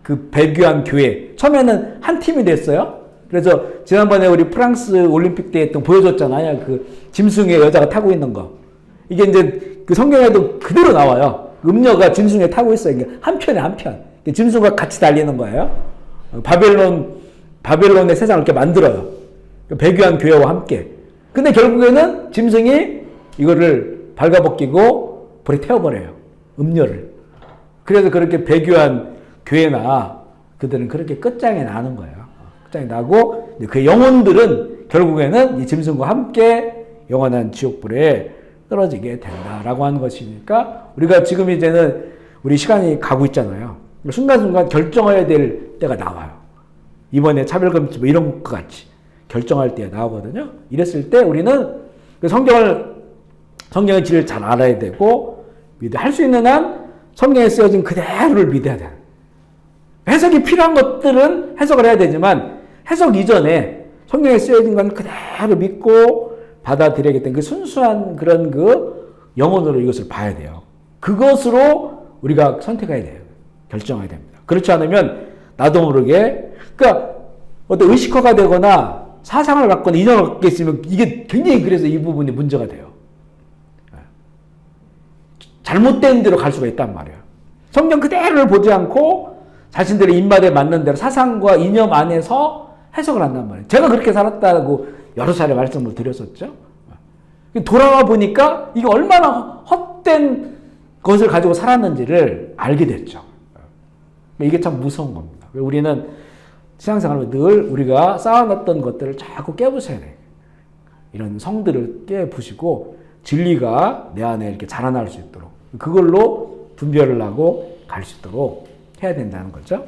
S1: 그 배교한 교회. 처음에는 한 팀이 됐어요. 그래서 지난번에 우리 프랑스 올림픽 때 했던 보여줬잖아요. 그 짐승에 여자가 타고 있는 거. 이게 이제 그 성경에도 그대로 나와요. 음녀가 짐승에 타고 있어요. 한 편에 한 편. 짐승과 같이 달리는 거예요. 바벨론의 세상을 이렇게 만들어요. 배교한 교회와 함께. 근데 결국에는 짐승이 이거를 발가벗기고 불에 태워버려요. 음녀를. 그래서 그렇게 배교한 교회나 그들은 그렇게 끝장이 나는 거예요. 끝장이 나고 그 영혼들은 결국에는 이 짐승과 함께 영원한 지옥불에 떨어지게 된다라고 하는 것이니까 우리가 지금 이제는 우리 시간이 가고 있잖아요. 순간순간 결정해야 될 때가 나와요. 이번에 차별금지 뭐 이런 것 같이 결정할 때 나오거든요. 이랬을 때 우리는 그 성경의 질을 잘 알아야 되고 할 수 있는 한 성경에 쓰여진 그대로를 믿어야 돼요. 해석이 필요한 것들은 해석을 해야 되지만 해석 이전에 성경에 쓰여진 건 그대로 믿고 받아들여야겠다는 그 순수한 그런 그 영혼으로 이것을 봐야 돼요. 그것으로 우리가 선택해야 돼요. 결정해야 됩니다. 그렇지 않으면 나도 모르게 그러니까 어떤 의식화가 되거나 사상을 갖거나 이념을 갖고 있으면 이게 굉장히 그래서 이 부분이 문제가 돼요. 잘못된 대로 갈 수가 있단 말이에요. 성경 그대로를 보지 않고 자신들의 입맛에 맞는 대로 사상과 이념 안에서 해석을 한단 말이에요. 제가 그렇게 살았다고 여러 차례 말씀을 드렸었죠. 돌아와 보니까 이게 얼마나 헛된 것을 가지고 살았는지를 알게 됐죠. 이게 참 무서운 겁니다. 우리는 신앙생활을 늘 우리가 쌓아놨던 것들을 자꾸 깨부숴야 돼요. 이런 성들을 깨부시고 진리가 내 안에 이렇게 자라날 수 있도록 그걸로 분별을 하고 갈 수 있도록 해야 된다는 거죠.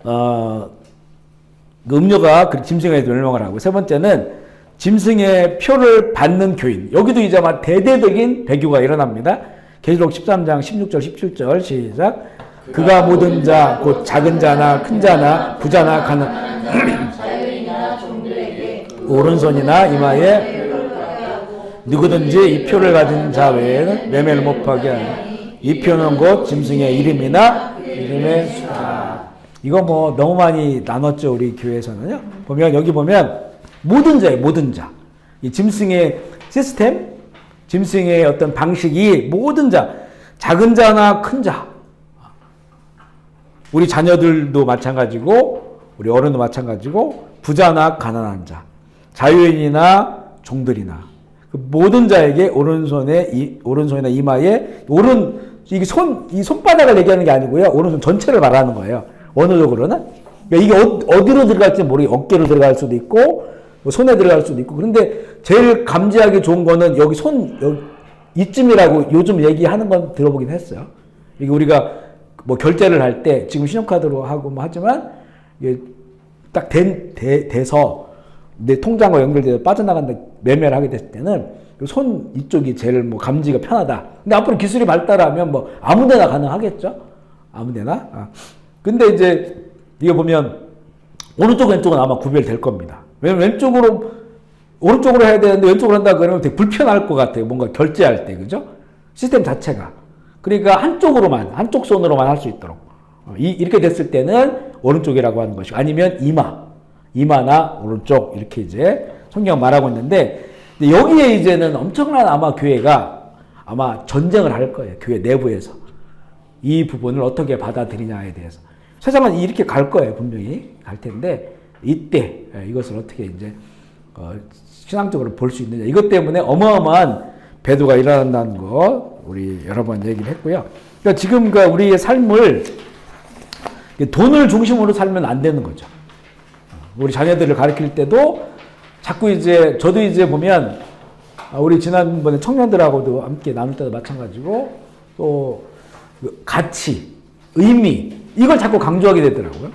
S1: 그 음료가 짐승에 멸망을 하고 세 번째는 짐승의 표를 받는 교인. 여기도 이제 아마 대대적인 배교가 일어납니다. 계시록 13장 16절 17절 시작. 그가 모든 자 곧 작은 자나 큰 자나 부자나 가난 오른손이나 이마에 누구든지 이 표를 가진 자 외에는 매매를 못하게 하니 이 표는 곧 짐승의 이름이나 이름의 숫자. 이거 뭐 너무 많이 나눴죠 우리 교회에서는요. 보면 여기 보면 모든 자예요. 모든 자. 이 짐승의 시스템, 짐승의 어떤 방식이 모든 자, 작은 자나 큰 자, 우리 자녀들도 마찬가지고 우리 어른도 마찬가지고 부자나 가난한 자, 자유인이나 종들이나 그 모든 자에게 오른손이나 이마에 이게 이 손바닥을 얘기하는 게 아니고요. 오른손 전체를 말하는 거예요. 원어적으로는. 그러니까 이게 어디로 들어갈지 모르겠어요. 어깨로 들어갈 수도 있고 뭐 손에 들어갈 수도 있고. 그런데 제일 감지하기 좋은 거는 여기 이쯤이라고 요즘 얘기하는 건 들어보긴 했어요. 이게 우리가 뭐 결제를 할 때 지금 신용카드로 하고 뭐 하지만 이게 딱 돼서 내 통장과 연결돼서 빠져나간다 매매를 하게 됐을 때는 손 이쪽이 제일 뭐 감지가 편하다. 근데 앞으로 기술이 발달하면 뭐 아무데나 가능하겠죠. 아무데나. 근데 이제 이거 보면 오른쪽 왼쪽은 아마 구별될 겁니다. 왜냐면 오른쪽으로 해야 되는데 왼쪽으로 한다 그러면 되게 불편할 것 같아요. 뭔가 결제할 때 그죠? 시스템 자체가. 그러니까 한쪽 손으로만 할 수 있도록 이렇게 됐을 때는 오른쪽이라고 하는 것이고 아니면 이마나 오른쪽 이렇게 이제 성경 말하고 있는데 여기에 이제는 엄청난 아마 교회가 아마 전쟁을 할 거예요. 교회 내부에서 이 부분을 어떻게 받아들이냐에 대해서 세상은 이렇게 갈 거예요. 분명히 갈 텐데 이때 이것을 어떻게 이제 신앙적으로 볼 수 있느냐 이것 때문에 어마어마한 배도가 일어난다는 거 우리 여러 번 얘기를 했고요. 그러니까 지금 우리의 삶을 돈을 중심으로 살면 안 되는 거죠. 우리 자녀들을 가르칠 때도 자꾸 이제 저도 이제 보면 우리 지난번에 청년들하고도 함께 나눌 때도 마찬가지고 또 가치, 의미 이걸 자꾸 강조하게 되더라고요.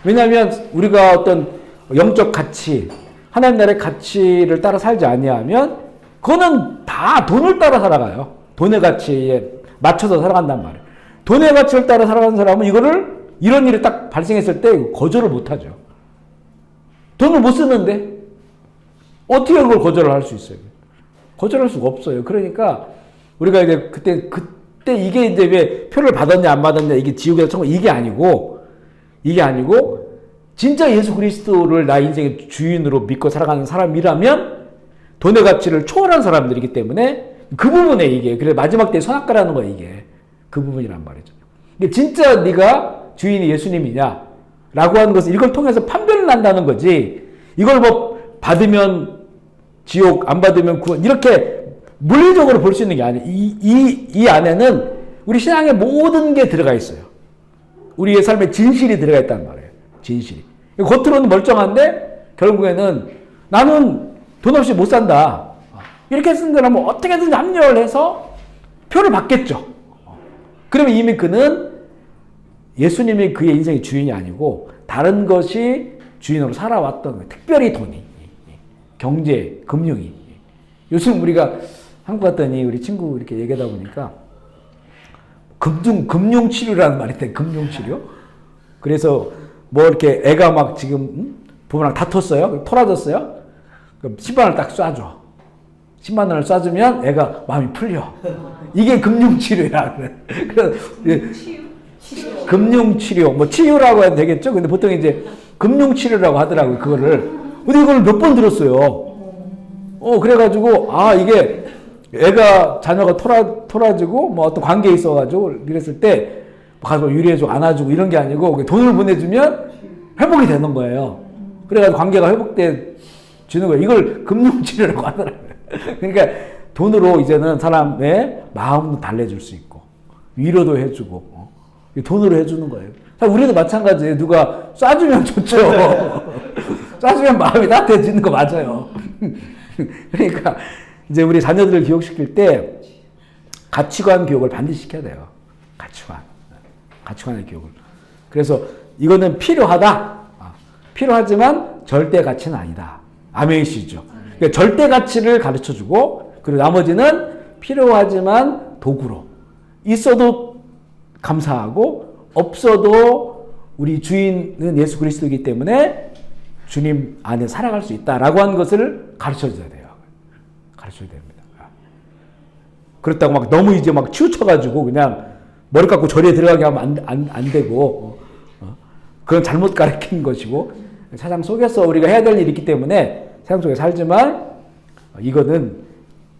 S1: 왜냐하면 우리가 어떤 영적 가치, 하나님 나라의 가치를 따라 살지 아니하면 그거는 다 돈을 따라 살아가요. 돈의 가치에 맞춰서 살아간단 말이에요. 돈의 가치를 따라 살아가는 사람은 이런 일이 딱 발생했을 때 거절을 못하죠. 돈을 못 쓰는데 어떻게 그걸 거절을 할 수 있어요? 거절할 수가 없어요. 그러니까 우리가 이제 그때 이게 이제 왜 표를 받았냐 안 받았냐 이게 지옥에서 천국 이게 아니고 진짜 예수 그리스도를 나 인생의 주인으로 믿고 살아가는 사람이라면 돈의 가치를 초월한 사람들이기 때문에 그 부분에 이게 그래 마지막 때 선악과라는 거야 이게 그 부분이란 말이죠. 이게 진짜 네가 주인이 예수님이냐 라고 하는 것을 이걸 통해서 판별을 한다는 거지 이걸 뭐 받으면 지옥 안 받으면 구원 이렇게 물리적으로 볼 수 있는 게 아니에요. 이 안에는 우리 신앙의 모든 게 들어가 있어요. 우리의 삶에 진실이 들어가 있단 말이에요. 진실이. 겉으로는 멀쩡한데 결국에는 나는 돈 없이 못 산다. 이렇게 쓴다면 어떻게든 합리화를 해서 표를 받겠죠. 그러면 이미 그는 예수님이 그의 인생의 주인이 아니고 다른 것이 주인으로 살아왔던 거예요. 특별히 돈이, 경제, 금융이. 요즘 우리가 한국 갔더니 우리 친구 이렇게 얘기하다 보니까 금융치료라는 말이 있대. 금융치료. 그래서 뭐 이렇게 애가 막 지금 부모랑 다퉜어요. 토라졌어요. 그럼 10만 원을 딱 쏴줘. 10만 원을 쏴주면 애가 마음이 풀려. 이게 금융치료야. 그래서 금융치료, 뭐 치유라고 해도 되겠죠. 근데 보통 이제 금융치료라고 하더라고요. 그거를. 근데 이걸 몇 번 들었어요. 그래가지고 이게 애가 자녀가 토라지고 뭐 어떤 관계에 있어가지고 이랬을 때 가서 유리해주고 안아주고 이런 게 아니고 돈을 보내주면 회복이 되는 거예요. 그래가지고 관계가 회복돼 주는 거예요. 이걸 금융치료라고 하더라고요. 그러니까 돈으로 이제는 사람의 마음도 달래줄 수 있고 위로도 해주고 돈으로 해주는 거예요. 우리도 마찬가지예요. 누가 쏴주면 좋죠. 쏴주면 마음이 따뜻해지는 거 맞아요. 그러니까 이제 우리 자녀들을 교육시킬 때 가치관 교육을 반드시 시켜야 돼요. 가치관의 교육을. 그래서 이거는 필요하다. 필요하지만 절대 가치는 아니다. 아멘이시죠. 그러니까 절대 가치를 가르쳐주고 그리고 나머지는 필요하지만 도구로. 있어도 감사하고 없어도 우리 주인은 예수 그리스도이기 때문에 주님 안에 살아갈 수 있다라고 하는 것을 가르쳐줘야 돼요. 가르쳐야 됩니다. 그렇다고 막 너무 이제 막 치우쳐가지고 그냥 머리 깎고 절에 들어가게 하면 안 되고 그건 잘못 가르친 것이고 세상 속에서 우리가 해야 될 일이 있기 때문에 세상 속에 살지만 이거는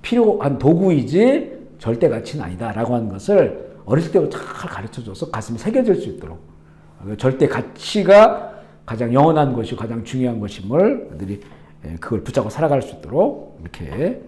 S1: 필요한 도구이지 절대 가치는 아니다라고 하는 것을 어렸을 때부터 잘 가르쳐줘서 가슴에 새겨질 수 있도록 절대 가치가 가장 영원한 것이고 가장 중요한 것임을 그들이 그걸 붙잡고 살아갈 수 있도록 이렇게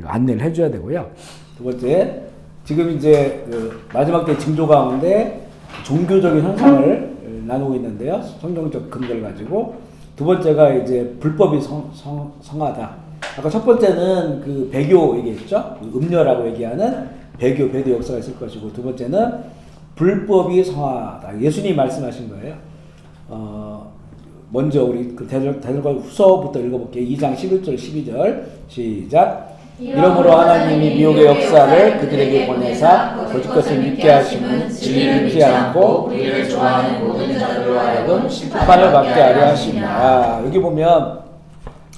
S1: 안내를 해줘야 되고요. 두 번째, 지금 이제 그 마지막 때 징조 가운데 종교적인 현상을 나누고 있는데요. 성경적 근거를 가지고 두 번째가 이제 불법이 성하다. 아까 첫 번째는 그 배교 얘기했죠. 음녀라고 얘기하는 배교 역사가 있을 것이고 두 번째는 불법이 성하다. 예수님이 말씀하신 거예요. 먼저 우리 그 데살로니가 후서부터 읽어볼게요. 2장 11절 12절 시작. 이러므로 하나님이 미혹의 역사를 그들에게 보내사 거짓 것을 믿게 하시면 진리를 믿지 않고 우리를 좋아하는 모든 자들로 하여금 심판을 받게 하려 하십니다. 여기 보면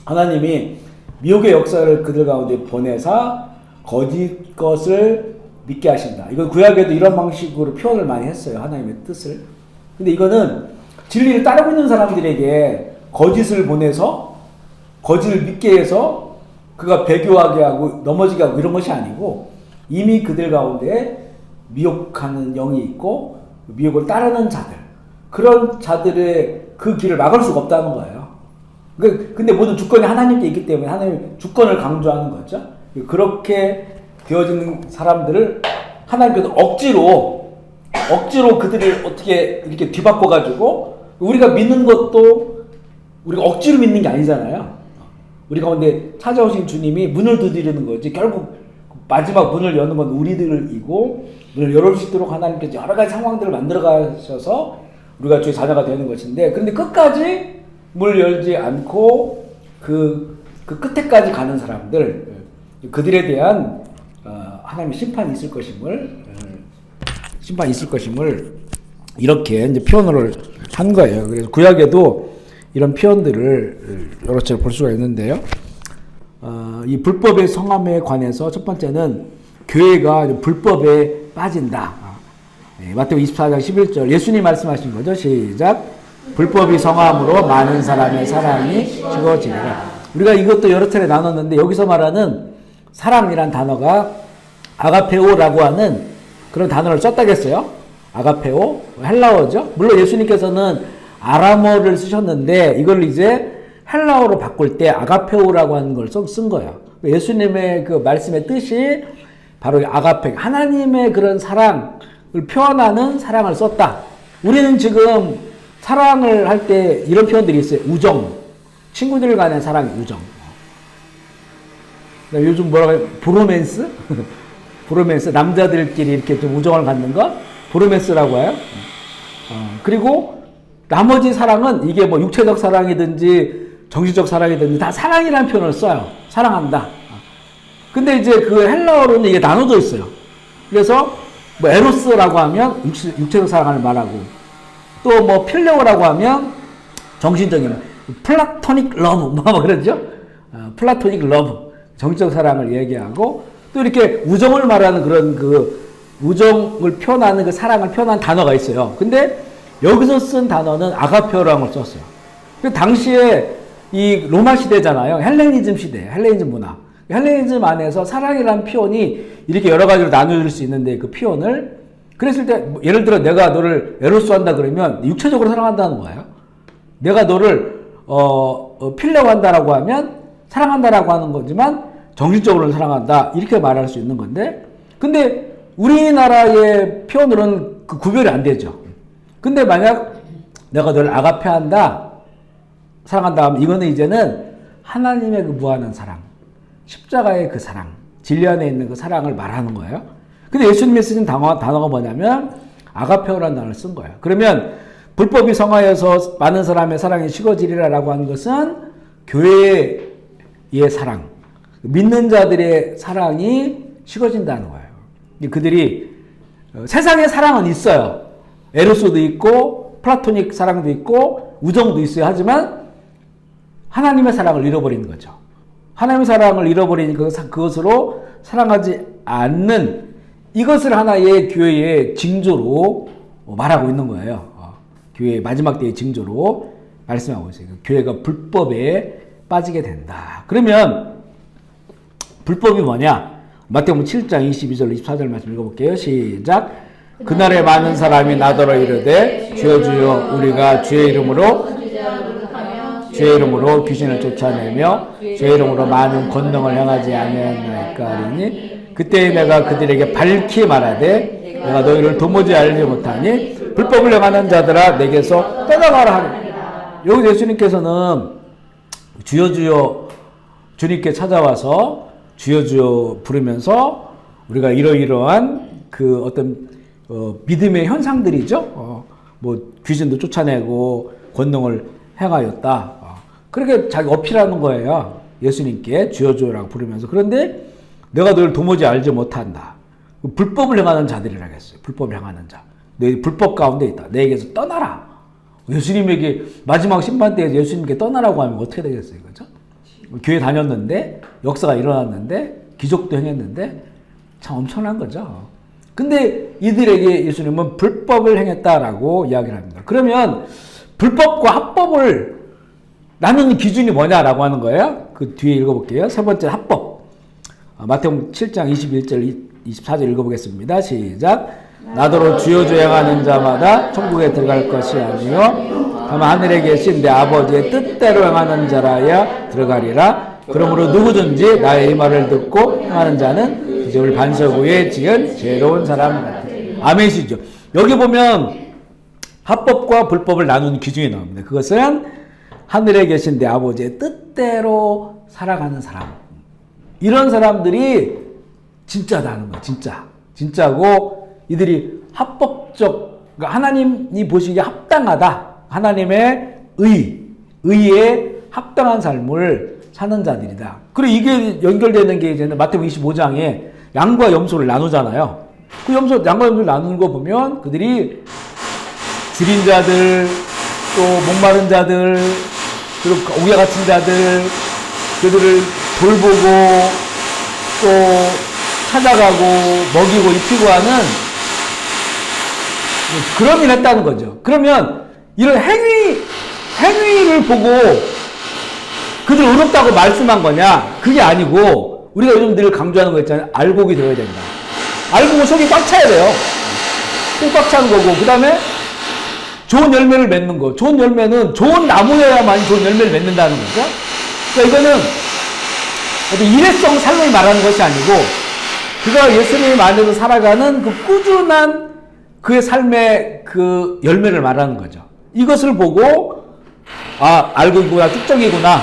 S1: 하나님이 미혹의 역사를 그들 가운데 보내사 거짓 것을 믿게 하신다. 이건 구약에도 이런 방식으로 표현을 많이 했어요. 하나님의 뜻을. 근데 이거는 진리를 따르고 있는 사람들에게 거짓을 보내서 거짓을 믿게 해서 그가 배교하게 하고 넘어지게 하고 이런 것이 아니고 이미 그들 가운데 미혹하는 영이 있고 미혹을 따르는 자들 그런 자들의 그 길을 막을 수가 없다는 거예요. 근데 모든 주권이 하나님께 있기 때문에 하나님 주권을 강조하는 거죠. 그렇게 되어지는 사람들을 하나님께서 억지로 그들을 어떻게 이렇게 뒤바꿔 가지고 우리가 믿는 것도 우리가 억지로 믿는 게 아니잖아요. 우리 가운데 찾아오신 주님이 문을 두드리는 거지. 결국 마지막 문을 여는 건 우리들이고 문을 열을 수 있도록 하나님께서 여러 가지 상황들을 만들어 가셔서 우리가 주의 자녀가 되는 것인데 그런데 끝까지 문을 열지 않고 그 끝에까지 가는 사람들 그들에 대한 하나님의 심판이 있을 것임을 이렇게 이제 표현을 한 거예요. 그래서 구약에도 이런 표현들을 여러 차례 볼 수가 있는데요. 이 불법의 성함에 관해서 첫 번째는 교회가 불법에 빠진다. 마태복음 24장 11절 예수님 말씀하신 거죠. 시작. 불법이 성함으로 많은 사람의 사랑이 식어지리라. 우리가 이것도 여러 차례 나눴는데 여기서 말하는 사랑이란 단어가 아가페오라고 하는 그런 단어를 썼다겠어요. 아가페오 헬라어죠. 물론 예수님께서는 아람어를 쓰셨는데 이걸 이제 헬라어로 바꿀 때 아가페오라고 하는 걸 쓴 거예요. 예수님의 그 말씀의 뜻이 바로 아가페, 하나님의 그런 사랑을 표현하는 사랑을 썼다. 우리는 지금 사랑을 할 때 이런 표현들이 있어요. 우정, 친구들 간의 사랑, 우정. 요즘 뭐라고 해요? 브로맨스? 브로맨스, 남자들끼리 이렇게 좀 우정을 갖는 거? 브로맨스라고 해요. 그리고 나머지 사랑은 이게 뭐 육체적 사랑이든지 정신적 사랑이든지 다 사랑이라는 표현을 써요. 사랑한다. 근데 이제 그 헬라어로는 이게 나눠져 있어요. 그래서 뭐 에로스라고 하면 육체적 사랑을 말하고 또 뭐 필레오라고 하면 정신적인 플라토닉 러브 뭐 그러죠? 플라토닉 러브 정신적 사랑을 얘기하고 또 이렇게 우정을 말하는 그런 그 우정을 표현하는 그 사랑을 표현한 단어가 있어요. 근데 여기서 쓴 단어는 아가페오라는 걸 썼어요. 그 당시에 이 로마 시대잖아요. 헬레니즘 시대, 헬레니즘 문화. 헬레니즘 안에서 사랑이라는 표현이 이렇게 여러 가지로 나눠질 수 있는데 그 표현을 그랬을 때 예를 들어 내가 너를 에로스 한다 그러면 육체적으로 사랑한다는 거예요. 내가 너를 필레오 한다라고 하면 사랑한다라고 하는 거지만 정신적으로는 사랑한다 이렇게 말할 수 있는 건데 근데 우리나라의 표현으로는 그 구별이 안 되죠. 근데 만약 내가 너를 아가페한다 사랑한다 하면 이거는 이제는 하나님의 그 무한한 사랑, 십자가의 그 사랑, 진리 안에 있는 그 사랑을 말하는 거예요. 근데 예수님이 쓰신 단어가 뭐냐면 아가페오라는 단어를 쓴 거예요. 그러면 불법이 성하여서 많은 사람의 사랑이 식어지리라라고 하는 것은 교회의 사랑, 믿는 자들의 사랑이 식어진다는 거예요. 그들이 세상에 사랑은 있어요. 에로스도 있고 플라토닉 사랑도 있고 우정도 있어요. 하지만 하나님의 사랑을 잃어버리는 거죠. 하나님의 사랑을 잃어버리니까 그것으로 사랑하지 않는 이것을 하나의 교회의 징조로 말하고 있는 거예요. 교회의 마지막 때의 징조로 말씀하고 있어요. 교회가 불법에 빠지게 된다. 그러면 불법이 뭐냐? 마태복음 7장 22절 24절 말씀 읽어볼게요. 시작. 그날에 많은 사람이 나더러 이르되 주여 주여 우리가 주의 이름으로 귀신을 쫓아내며 주의 이름으로 많은 권능을 행하지 아니하였나이까 하리니 그때 내가 그들에게 밝히 말하되 내가 너희를 도무지 알지 못하니 불법을 행하는 자들아 내게서 떠나가라 하리. 여기 예수님께서는 주여 주여 주님께 찾아와서 주여 주여 부르면서 우리가 이러이러한 그 어떤 믿음의 현상들이죠. 뭐 귀신도 쫓아내고 권능을 행하였다. 그렇게 자기 어필하는 거예요. 예수님께 주여 주여라고 부르면서. 그런데 내가 너를 도무지 알지 못한다. 불법을 행하는 자들이라고 했어요. 불법을 행하는 자. 너희 불법 가운데 있다. 내게서 떠나라. 예수님에게 마지막 심판 때에서 예수님께 떠나라고 하면 어떻게 되겠어요? 그죠? 교회 다녔는데 역사가 일어났는데 기적도 행했는데 참 엄청난 거죠. 근데 이들에게 예수님은 불법을 행했다라고 이야기를 합니다. 그러면 불법과 합법을 나누는 기준이 뭐냐라고 하는 거예요. 그 뒤에 읽어볼게요. 세 번째 합법. 마태복음 7장 21절 24절 읽어보겠습니다. 시작. 나더러 주여 주여 행하는 자마다 천국에 들어갈 것이 아니요 다만 하늘에 계신 내 아버지의 뜻대로 행하는 자라야 들어가리라. 그러므로 누구든지 나의 이 말을 듣고 행하는 자는 이제 우리 반석 위에 지은 지혜로운 사람 같아. 아멘이시죠. 여기 보면 합법과 불법을 나누는 기준이 나옵니다. 그것은 하늘에 계신 내 아버지의 뜻대로 살아가는 사람. 이런 사람들이 진짜다는 거예요. 진짜고 이들이 합법적, 그러니까 하나님이 보시기에 합당하다. 하나님의 의에 합당한 삶을 사는 자들이다. 그리고 이게 연결되는 게 이제 마태복음 25장에 양과 염소를 나누잖아요. 그 양과 염소를 나누는 거 보면 그들이 줄인 자들, 또 목마른 자들, 그리고 옥에 갇힌 자들, 그들을 돌보고 또 찾아가고 먹이고 입히고 하는 그런 일을 했다는 거죠. 그러면 이런 행위를 보고 그들 어렵다고 말씀한 거냐? 그게 아니고 우리가 요즘 늘 강조하는 거 있잖아요. 알곡이 되어야 된다. 알곡은 속이 꽉 차야 돼요. 속이 꽉 차는 거고 그 다음에 좋은 열매를 맺는 거. 좋은 열매는 좋은 나무여야만 좋은 열매를 맺는다는 거죠. 그러니까 이거는 어떤 일회성 삶을 말하는 것이 아니고 그가 예수님 안에서 살아가는 그 꾸준한 그의 삶의 그 열매를 말하는 거죠. 이것을 보고 알곡이구나, 쭉정이구나,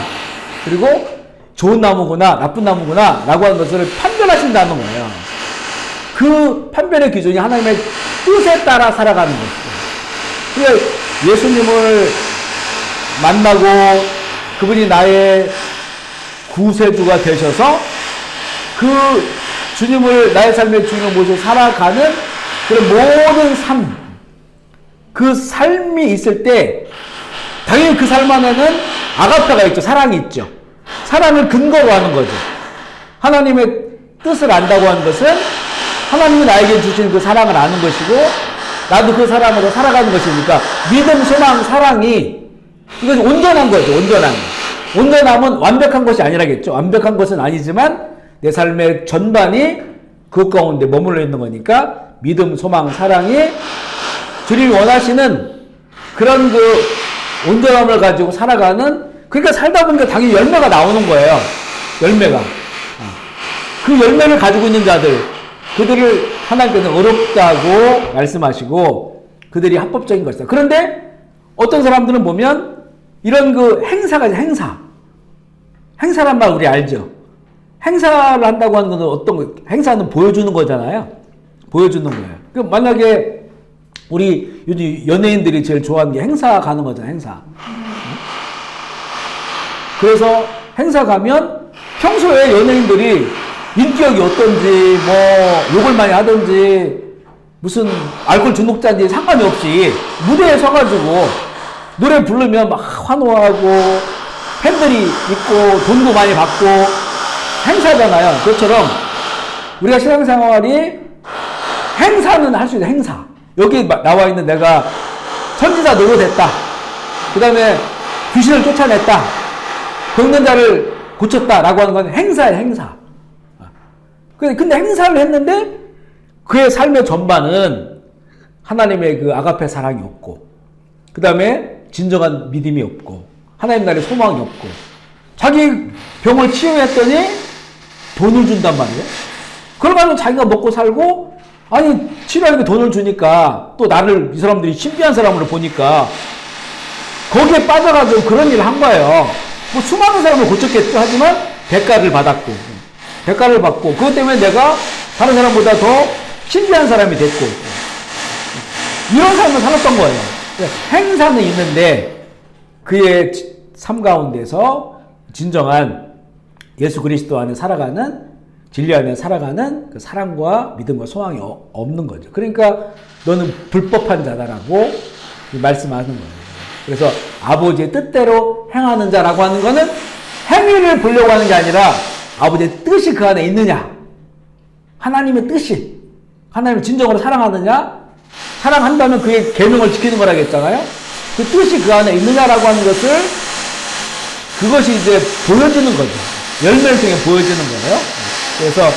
S1: 그리고 좋은 나무구나, 나쁜 나무구나 라고 하는 것을 판별하신다는 거예요. 그 판별의 기준이 하나님의 뜻에 따라 살아가는 것이죠. 그러니까 예수님을 만나고 그분이 나의 구세주가 되셔서 그 주님을 나의 삶의 주인을 모시고 살아가는 그런 모든 삶, 그 삶이 있을 때 당연히 그 삶 안에는 아가페가 있죠. 사랑이 있죠. 사랑을 근거로 하는 거죠. 하나님의 뜻을 안다고 하는 것은 하나님이 나에게 주신 그 사랑을 아는 것이고 나도 그 사랑으로 살아가는 것이니까 믿음, 소망, 사랑이 이것이 온전한 거죠. 온전함은 완벽한 것이 아니라겠죠. 완벽한 것은 아니지만 내 삶의 전반이 그 가운데 머물러 있는 거니까 믿음, 소망, 사랑이 주님이 원하시는 그런 그 온전함을 가지고 살아가는, 그러니까 살다 보니까 당연히 열매가 나오는 거예요. 열매가. 그 열매를 가지고 있는 자들, 그들을 하나님께서 어렵다고 말씀하시고 그들이 합법적인 것이다. 그런데 어떤 사람들은 보면 이런 그 행사가 행사. 행사란 말 우리 알죠? 행사를 한다고 하는 건 어떤 거, 행사는 보여주는 거잖아요. 보여주는 거예요. 그럼 만약에 우리 요즘 연예인들이 제일 좋아하는 게 행사 가는 거잖아요. 행사. 그래서 행사 가면 평소에 연예인들이 인격이 어떤지 뭐 욕을 많이 하든지 무슨 알코올 중독자인지 상관이 없이 무대에 서가지고 노래 부르면 막 환호하고 팬들이 있고 돈도 많이 받고 행사잖아요. 그것처럼 우리가 신앙생활이 행사는 할 수 있는 행사. 여기 나와 있는 내가 선지자 노릇했다. 그 다음에 귀신을 쫓아냈다. 병든 자를 고쳤다라고 하는 건 행사예요, 행사. 근데 행사를 했는데 그의 삶의 전반은 하나님의 그 아가페 사랑이 없고, 그 다음에 진정한 믿음이 없고, 하나님 나라의 소망이 없고, 자기 병을 치유했더니 돈을 준단 말이에요. 그러면 자기가 먹고 살고, 아니, 치료하는 게 돈을 주니까 또 나를 이 사람들이 신비한 사람으로 보니까 거기에 빠져가지고 그런 일을 한 거예요. 뭐 수많은 사람을 고쳤겠죠. 하지만 대가를 받았고, 대가를 받고, 그것 때문에 내가 다른 사람보다 더 신비한 사람이 됐고, 이런 삶을 살았던 거예요. 행사는 있는데 그의 삶 가운데서 진정한 예수 그리스도 안에 살아가는, 진리 안에 살아가는 그 사랑과 믿음과 소망이 없는 거죠. 그러니까 너는 불법한 자다라고 말씀하는 거예요. 그래서 아버지의 뜻대로 행하는 자라고 하는 거는 행위를 보려고 하는 게 아니라 아버지의 뜻이 그 안에 있느냐, 하나님의 뜻이, 하나님을 진정으로 사랑하느냐, 사랑한다면 그의 계명을 지키는 거라겠잖아요. 그 뜻이 그 안에 있느냐라고 하는 것을, 그것이 이제 보여지는 거죠. 열매를 통해 보여지는 거예요. 그래서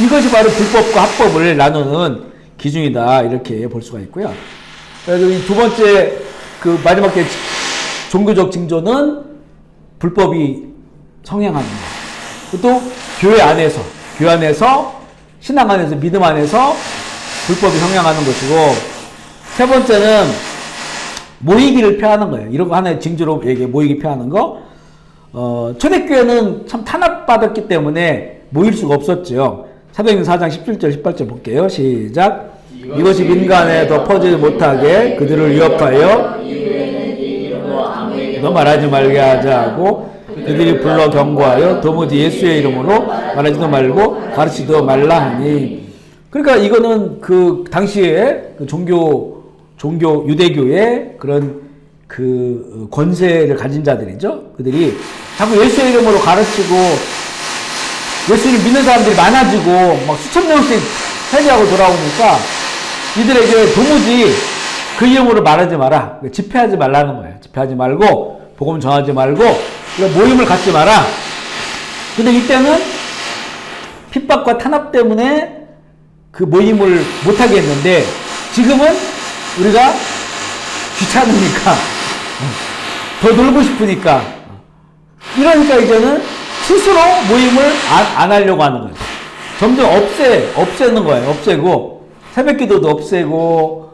S1: 이것이 바로 불법과 합법을 나누는 기준이다, 이렇게 볼 수가 있고요. 그래서 이 두 번째 그 마지막 때 종교적 징조는 불법이 성행하는 거. 또 교회 안에서 신앙 안에서, 믿음 안에서 불법이 성행하는 것이고, 세 번째는 모이기를 폐하는 거예요. 이런 거 하나의 징조로 얘기해, 모이기 폐하는 거. 초대교회는 참 탄압받았기 때문에 모일 수가 없었죠. 사도행전 4장 17절 18절 볼게요. 시작. 이것이 민간에 더 퍼지지 못하게 그들을 위협하여 너 말하지 말게 하자 하고, 그들이 불러 경고하여 도무지 예수의 이름으로 말하지도 말고 가르치지도 말라 하니. 그러니까 이거는 그 당시에 그 종교 유대교의 그런 그 권세를 가진 자들이죠. 그들이 자꾸 예수의 이름으로 가르치고 예수를 믿는 사람들이 많아지고 막 수천 명씩 회개하고 돌아오니까 이들에게 도무지 그 이름으로 말하지 마라, 집회하지 말라는 거예요. 집회하지 말고 복음 전하지 말고 모임을 갖지 마라. 근데 이때는 핍박과 탄압 때문에 그 모임을 못하게 했는데, 지금은 우리가 귀찮으니까, 더 놀고 싶으니까, 이러니까 이제는 스스로 모임을 안 하려고 하는 거죠. 점점 없애는 거예요. 없애고, 새벽 기도도 없애고,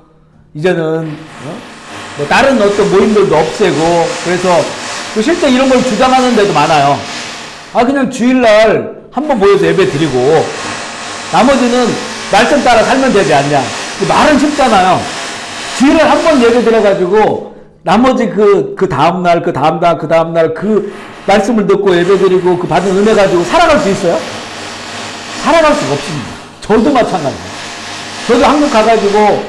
S1: 이제는 뭐 다른 어떤 모임들도 없애고, 그래서 실제 이런 걸 주장하는 데도 많아요. 그냥 주일날 한번 모여서 예배 드리고 나머지는 말씀 따라 살면 되지 않냐. 말은 쉽잖아요. 주일날 한 번 예배 드려가지고 나머지 그 다음날 그 말씀을 듣고 예배 드리고 그 받은 은혜 가지고 살아갈 수 있어요? 살아갈 수가 없습니다. 저도 마찬가지예요. 저도 한국 가가지고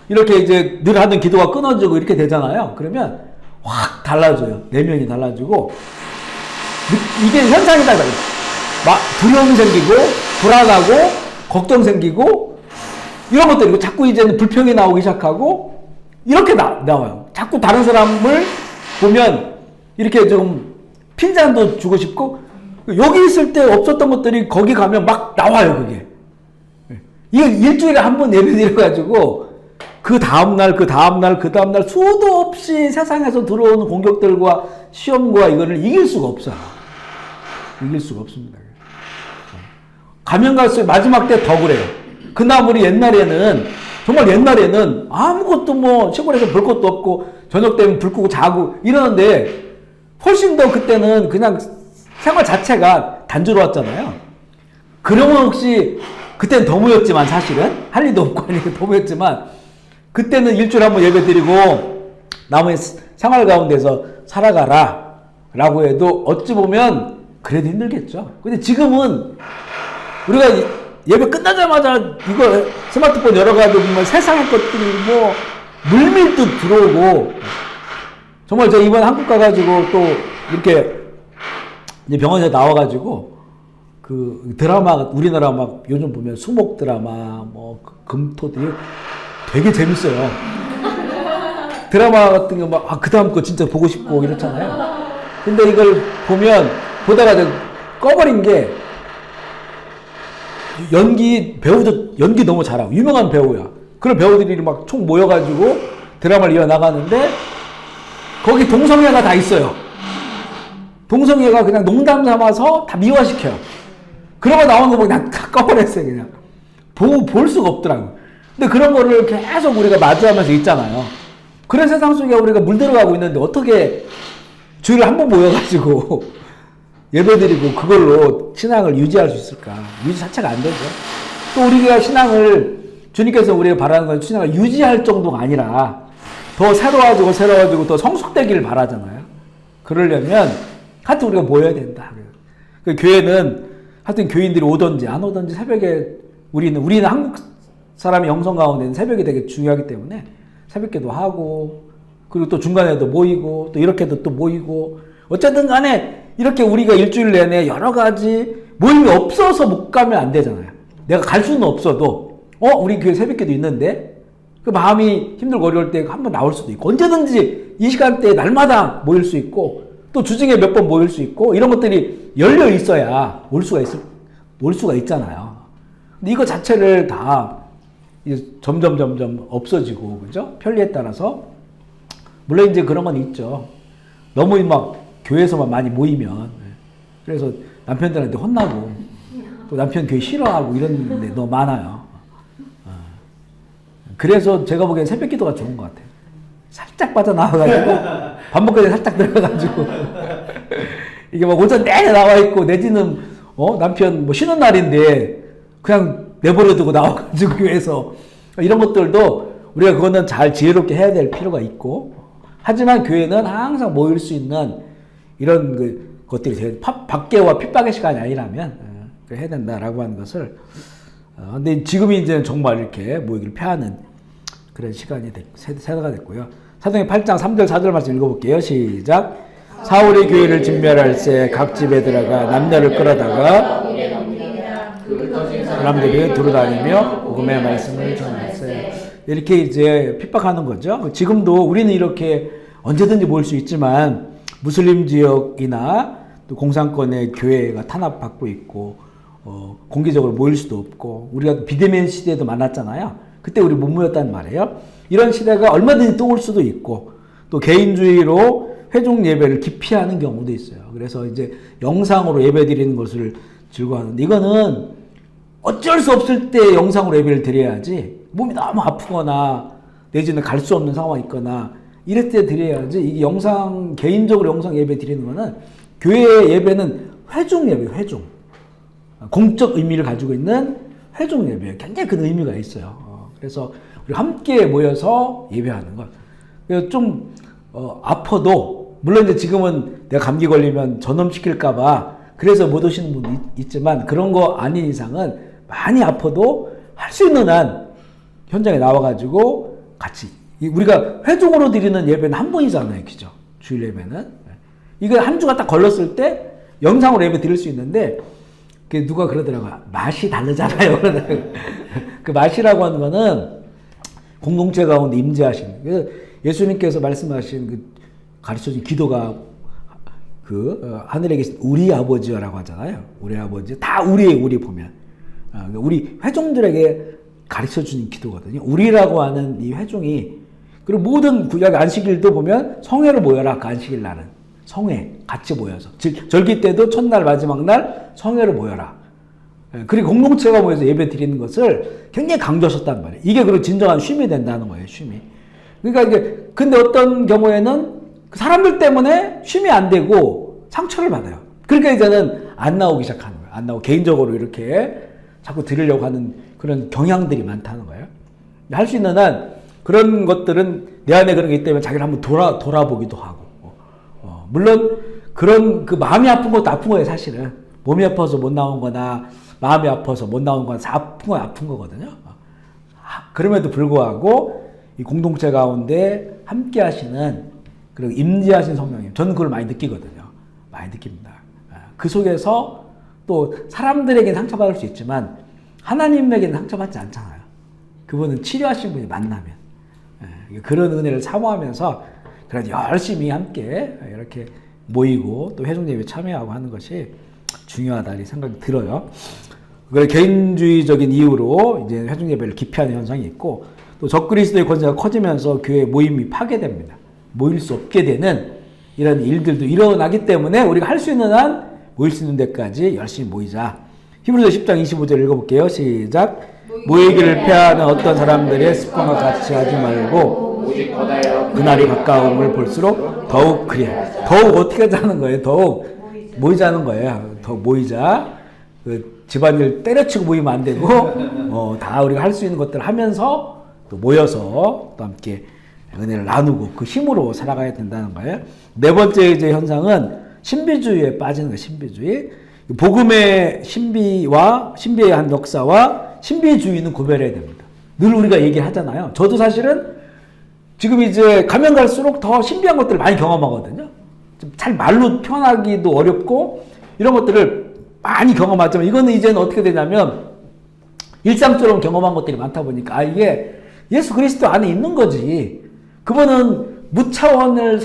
S1: 이렇게 이제 늘 하던 기도가 끊어지고 이렇게 되잖아요. 그러면 확 달라져요. 내면이 달라지고, 이게 현상이 딱 달라요. 두려움이 생기고, 불안하고, 걱정 생기고, 이런 것들이고, 자꾸 이제는 불평이 나오기 시작하고, 이렇게 나와요. 자꾸 다른 사람을 보면, 이렇게 좀, 핀잔도 주고 싶고, 여기 있을 때 없었던 것들이 거기 가면 막 나와요, 그게. 이게 일주일에 한 번 예배 드려가지고, 그 다음날 수도 없이 세상에서 들어오는 공격들과 시험과 이거를 이길 수가 없어요. 이길 수가 없습니다. 가면 갈수록 마지막 때 더 그래요. 그나마 우리 정말 옛날에는 아무것도 뭐 시골에서 볼 것도 없고 저녁 되면 불 끄고 자고 이러는데, 훨씬 더 그때는 그냥 생활 자체가 단조로웠잖아요. 그러면 혹시 그때는 더 모였지만 사실은 할 일도 없고 하니까 더 모였지만 그때는 일주일에 한 번 예배 드리고 남의 생활 가운데서 살아가라 라고 해도 어찌 보면 그래도 힘들겠죠. 근데 지금은 우리가 예배 끝나자마자 이거 스마트폰 열어가지고 보면 세상의 것들이 뭐 물밀듯 들어오고 정말 저 이번 한국 가가지고 또 이렇게 이제 병원에 나와가지고 그 드라마 우리나라 막 요즘 보면 수목 드라마 뭐 금토들이 되게 재밌어요. 드라마 같은 거 막 그 다음 거 진짜 보고 싶고 이렇잖아요. 근데 이걸 보면 보다가 꺼버린 게 배우도 연기 너무 잘하고 유명한 배우야. 그런 배우들이 막 총 모여가지고 드라마를 이어나가는데 거기 동성애가 다 있어요. 동성애가 그냥 농담 삼아서 다 미화시켜요. 그러고 나오는 거 보고 그냥 다 꺼버렸어요. 그냥 볼 수가 없더라고요. 근데 그런 거를 계속 우리가 마주하면서 있잖아요. 그런 세상 속에 우리가 물들어가고 있는데 어떻게 주일에 한 번 모여가지고 예배드리고 그걸로 신앙을 유지할 수 있을까? 유지 자체가 안 되죠. 또 우리가 신앙을 주님께서 우리가 바라는 건 신앙을 유지할 정도가 아니라 더 새로워지고 더 성숙되기를 바라잖아요. 그러려면 하여튼 우리가 모여야 된다. 그 교회는 하여튼 교인들이 오든지 안 오든지 새벽에 우리는 한국 사람의 영성 가운데는 새벽이 되게 중요하기 때문에 새벽기도 하고 그리고 또 중간에도 모이고 또 이렇게도 또 모이고 어쨌든 간에 이렇게 우리가 일주일 내내 여러 가지 모임이 없어서 못 가면 안 되잖아요. 내가 갈 수는 없어도 우리 교회 새벽기도 있는데 그 마음이 힘들고 어려울 때 한번 나올 수도 있고 언제든지 이 시간대에 날마다 모일 수 있고 또 주중에 몇 번 모일 수 있고 이런 것들이 열려 있어야 올 수가 있잖아요. 근데 이거 자체를 다 점점 없어지고 그죠? 편리에 따라서 물론 이제 그런 건 있죠. 너무 막 교회에서만 많이 모이면 그래서 남편들한테 혼나고 또 남편 교회 싫어하고 이런 데 너무 많아요. 그래서 제가 보기엔 새벽 기도가 좋은 것 같아요. 살짝 빠져나와가지고 밥 먹기 전에 살짝 들어가가지고 이게 막 오전 내내 나와 있고 내지는 남편 뭐 쉬는 날인데 그냥 내버려 두고 나와가지고 교회에서 이런 것들도 우리가 그거는 잘 지혜롭게 해야 될 필요가 있고 하지만 교회는 항상 모일 수 있는 이런 것들이 되게 밖에와 핍박의 시간이 아니라면 해야 된다라고 하는 것을 근데 지금이 이제 정말 이렇게 모이기를 펴하는 그런 시간이 세대가 됐고요. 사도행 8장 3절 4절 말씀 읽어볼게요. 시작. 사울이 교회를 진멸할새 각 집에 들어가 남녀를 끌어다가 사람들이 두루다니며 복음의 말씀을 전할새 이렇게 이제 핍박하는 거죠. 지금도 우리는 이렇게 언제든지 모일 수 있지만 무슬림 지역이나 또 공산권의 교회가 탄압받고 있고 공개적으로 모일 수도 없고 우리가 비대면 시대도 많았잖아요. 그때 우리 못 모였단 말이에요. 이런 시대가 얼마든지 또 올 수도 있고 또 개인주의로 회중 예배를 기피하는 경우도 있어요. 그래서 이제 영상으로 예배 드리는 것을 즐거워하는데 이거는 어쩔 수 없을 때 영상으로 예배를 드려야지 몸이 너무 아프거나 내지는 갈 수 없는 상황이 있거나 이럴 때 드려야지 이게 개인적으로 영상 예배 드리는 거는 교회 예배는 회중 예배예요. 회중. 공적 의미를 가지고 있는 회중 예배예요. 굉장히 큰 의미가 있어요. 그래서 우리 함께 모여서 예배하는 것. 그래서 좀 아파도 물론 이제 지금은 내가 감기 걸리면 전염시킬까봐 그래서 못 오시는 분도 있지만 그런 거 아닌 이상은 많이 아파도 할 수 있는 한 현장에 나와가지고 같이 우리가 회중으로 드리는 예배는 한 번이잖아요. 그죠? 주일 예배는. 이거 한 주가 딱 걸렸을 때 영상으로 예배 드릴 수 있는데 누가 그러더라고요. 맛이 다르잖아요. 그 맛이라고 하는 거는 공동체 가운데 임재하신 예수님께서 말씀하신 가르쳐준 기도가 하늘에 계신 우리 아버지라고 하잖아요. 우리 아버지 다 우리 보면 우리 회중들에게 가르쳐주는 기도거든요. 우리라고 하는 이 회중이 그리고 모든 구약 안식일도 보면 성회를 모여라. 그 안식일 날은 성회 같이 모여서 절기 때도 첫날 마지막 날 성회를 모여라. 그리고 공동체가 모여서 예배 드리는 것을 굉장히 강조하셨단 말이에요. 이게 그리고 진정한 쉼이 된다는 거예요. 쉼이. 그러니까 이게 근데 어떤 경우에는 사람들 때문에 쉼이 안 되고 상처를 받아요. 그러니까 이제는 안 나오기 시작하는 거예요. 안 나오고 개인적으로 이렇게 자꾸 들으려고 하는 그런 경향들이 많다는 거예요. 할 수 있는 한 그런 것들은 내 안에 그런 게 있기 때문에 자기를 한번 돌아보기도 하고. 물론 그런 그 마음이 아픈 것도 아픈 거예요, 사실은. 몸이 아파서 못 나온 거나 마음이 아파서 못 나온 거나 다 아픈 건 아픈 거거든요. 그럼에도 불구하고 이 공동체 가운데 함께 하시는 그리고 임재하신 성령님, 저는 그걸 많이 느끼거든요. 많이 느낍니다. 그 속에서 또 사람들에게는 상처받을 수 있지만 하나님에게는 상처받지 않잖아요. 그분은 치료하신 분이 만나면. 그런 은혜를 사모하면서 그래도 열심히 함께 이렇게 모이고 또 회중예배에 참여하고 하는 것이 중요하다 이 생각이 들어요. 그걸 개인주의적인 이유로 이제 회중예배를 기피하는 현상이 있고 또 적그리스도의 권세가 커지면서 교회 모임이 파괴됩니다. 모일 수 없게 되는 이런 일들도 일어나기 때문에 우리가 할 수 있는 한 모일 수 있는 데까지 열심히 모이자. 히브리서 10장 25절 읽어볼게요. 시작. 모이기를 패하는 어떤 사람들의 습관과 같이 하지 말고 그날이 가까움을 볼수록 더욱 그래. 더욱 어떻게 하자는 거예요? 더욱 모이자는 거예요. 더 모이자. 그 집안일 때려치고 모이면 안 되고 다 우리가 할 수 있는 것들을 하면서 또 모여서 또 함께 은혜를 나누고 그 힘으로 살아가야 된다는 거예요. 네 번째 이제 현상은 신비주의에 빠지는 거예요. 신비주의. 복음의 신비의 한 역사와 신비주의는 구별해야 됩니다. 늘 우리가 얘기를 하잖아요. 저도 사실은 지금 이제 가면 갈수록 더 신비한 것들을 많이 경험하거든요. 좀 잘 말로 표현하기도 어렵고 이런 것들을 많이 경험하지만 이거는 이제는 어떻게 되냐면 일상적으로 경험한 것들이 많다 보니까 이게 예수 그리스도 안에 있는 거지. 그분은 무차원의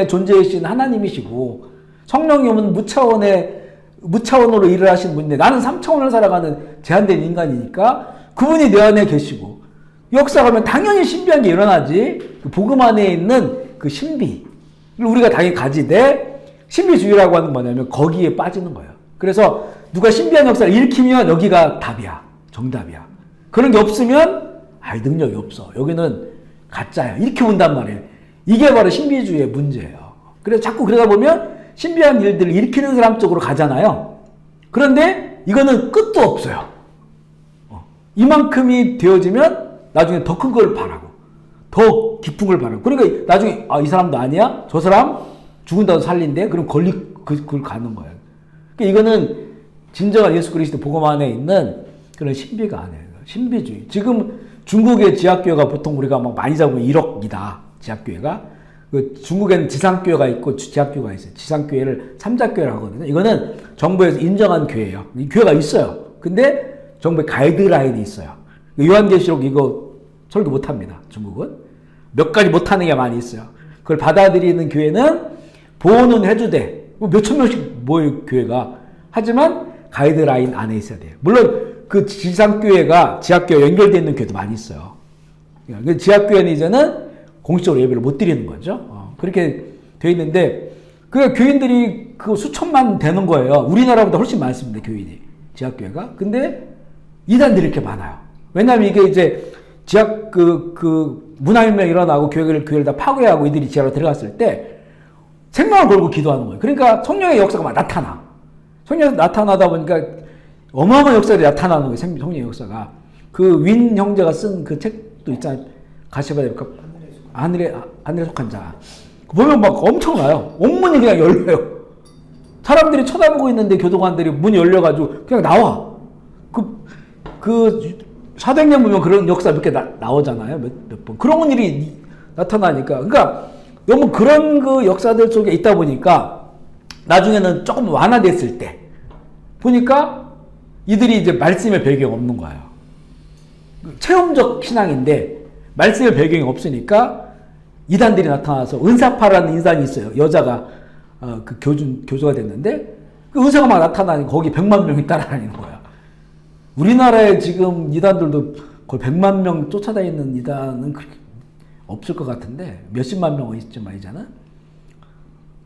S1: 존재이신 하나님이시고 성령님은 무차원으로 일을 하시는 분인데 나는 3차원을 살아가는 제한된 인간이니까 그분이 내 안에 계시고 역사가면 당연히 신비한 게 일어나지. 복음 안에 있는 그 신비를 우리가 당연히 가지되 신비주의라고 하는 건 뭐냐면 거기에 빠지는 거예요. 그래서 누가 신비한 역사를 일으키면 여기가 답이야. 정답이야. 그런 게 없으면 능력이 없어. 여기는 가짜야. 이렇게 본단 말이에요. 이게 바로 신비주의의 문제예요. 그래서 자꾸 그러다 보면 신비한 일들을 일으키는 사람 쪽으로 가잖아요. 그런데 이거는 끝도 없어요. 이만큼이 되어지면 나중에 더 큰 걸 바라고 더 깊은 걸 바라고 그러니까 나중에 이 사람도 아니야? 저 사람 죽은다고 살린대? 그럼 그걸 가는 거예요. 그러니까 이거는 진정한 예수 그리스도 복음 안에 있는 그런 신비가 아니에요. 신비주의. 지금 중국의 지하교회가 보통 우리가 막 많이 잡으면 1억이다. 지하교회가. 중국에는 지상교회가 있고 지하교회가 있어요. 지상교회를 삼자교회라고 하거든요. 이거는 정부에서 인정한 교회예요. 이 교회가 있어요. 근데 정부의 가이드라인이 있어요. 요한계시록 이거 설교 못합니다. 중국은. 몇 가지 못하는 게 많이 있어요. 그걸 받아들이는 교회는 보호는 해주되 몇천 명씩 모여 교회가. 하지만 가이드라인 안에 있어야 돼요. 물론 그 지상교회가 지하교회 연결되어 있는 교회도 많이 있어요. 지하교회는 이제는 공식적으로 예배를 못 드리는 거죠. 그렇게 돼 있는데 그 교인들이 그 수천만 되는 거예요. 우리나라보다 훨씬 많습니다. 교인이. 지하교회가. 근데 이단들이 이렇게 많아요. 왜냐하면 이게 이제 문화혁명이 일어나고 교회를 다 파괴하고 이들이 지하로 들어갔을 때 생명을 걸고 기도하는 거예요. 그러니까 성령의 역사가 막 나타나. 성령이 나타나다 보니까 어마어마한 역사들이 나타나는 거예요. 성령의 역사가. 그 윈 형제가 쓴 그 책도 있잖아요. 가시바의 하늘에 속한 자. 보면 막 엄청나요. 온문이 그냥 열려요. 사람들이 쳐다보고 있는데 교도관들이 문이 열려가지고 그냥 나와. 사도행전 보면 그런 역사 몇 개 나오잖아요. 몇 번. 그런 일이 나타나니까. 그러니까 너무 그런 그 역사들 속에 있다 보니까 나중에는 조금 완화됐을 때 보니까 이들이 이제 말씀의 배경이 없는 거예요. 체험적 신앙인데 말씀의 배경이 없으니까 이단들이 나타나서 은사파라는 이단이 있어요. 여자가 그 교주가 됐는데 그 의사가 막 나타나니까 거기 100만 명이 따라다니는 거야. 우리나라에 지금 이단들도 거의 100만 명 쫓아다니는 이단은 그렇게 없을 것 같은데 몇십만 명은 있지만 이제는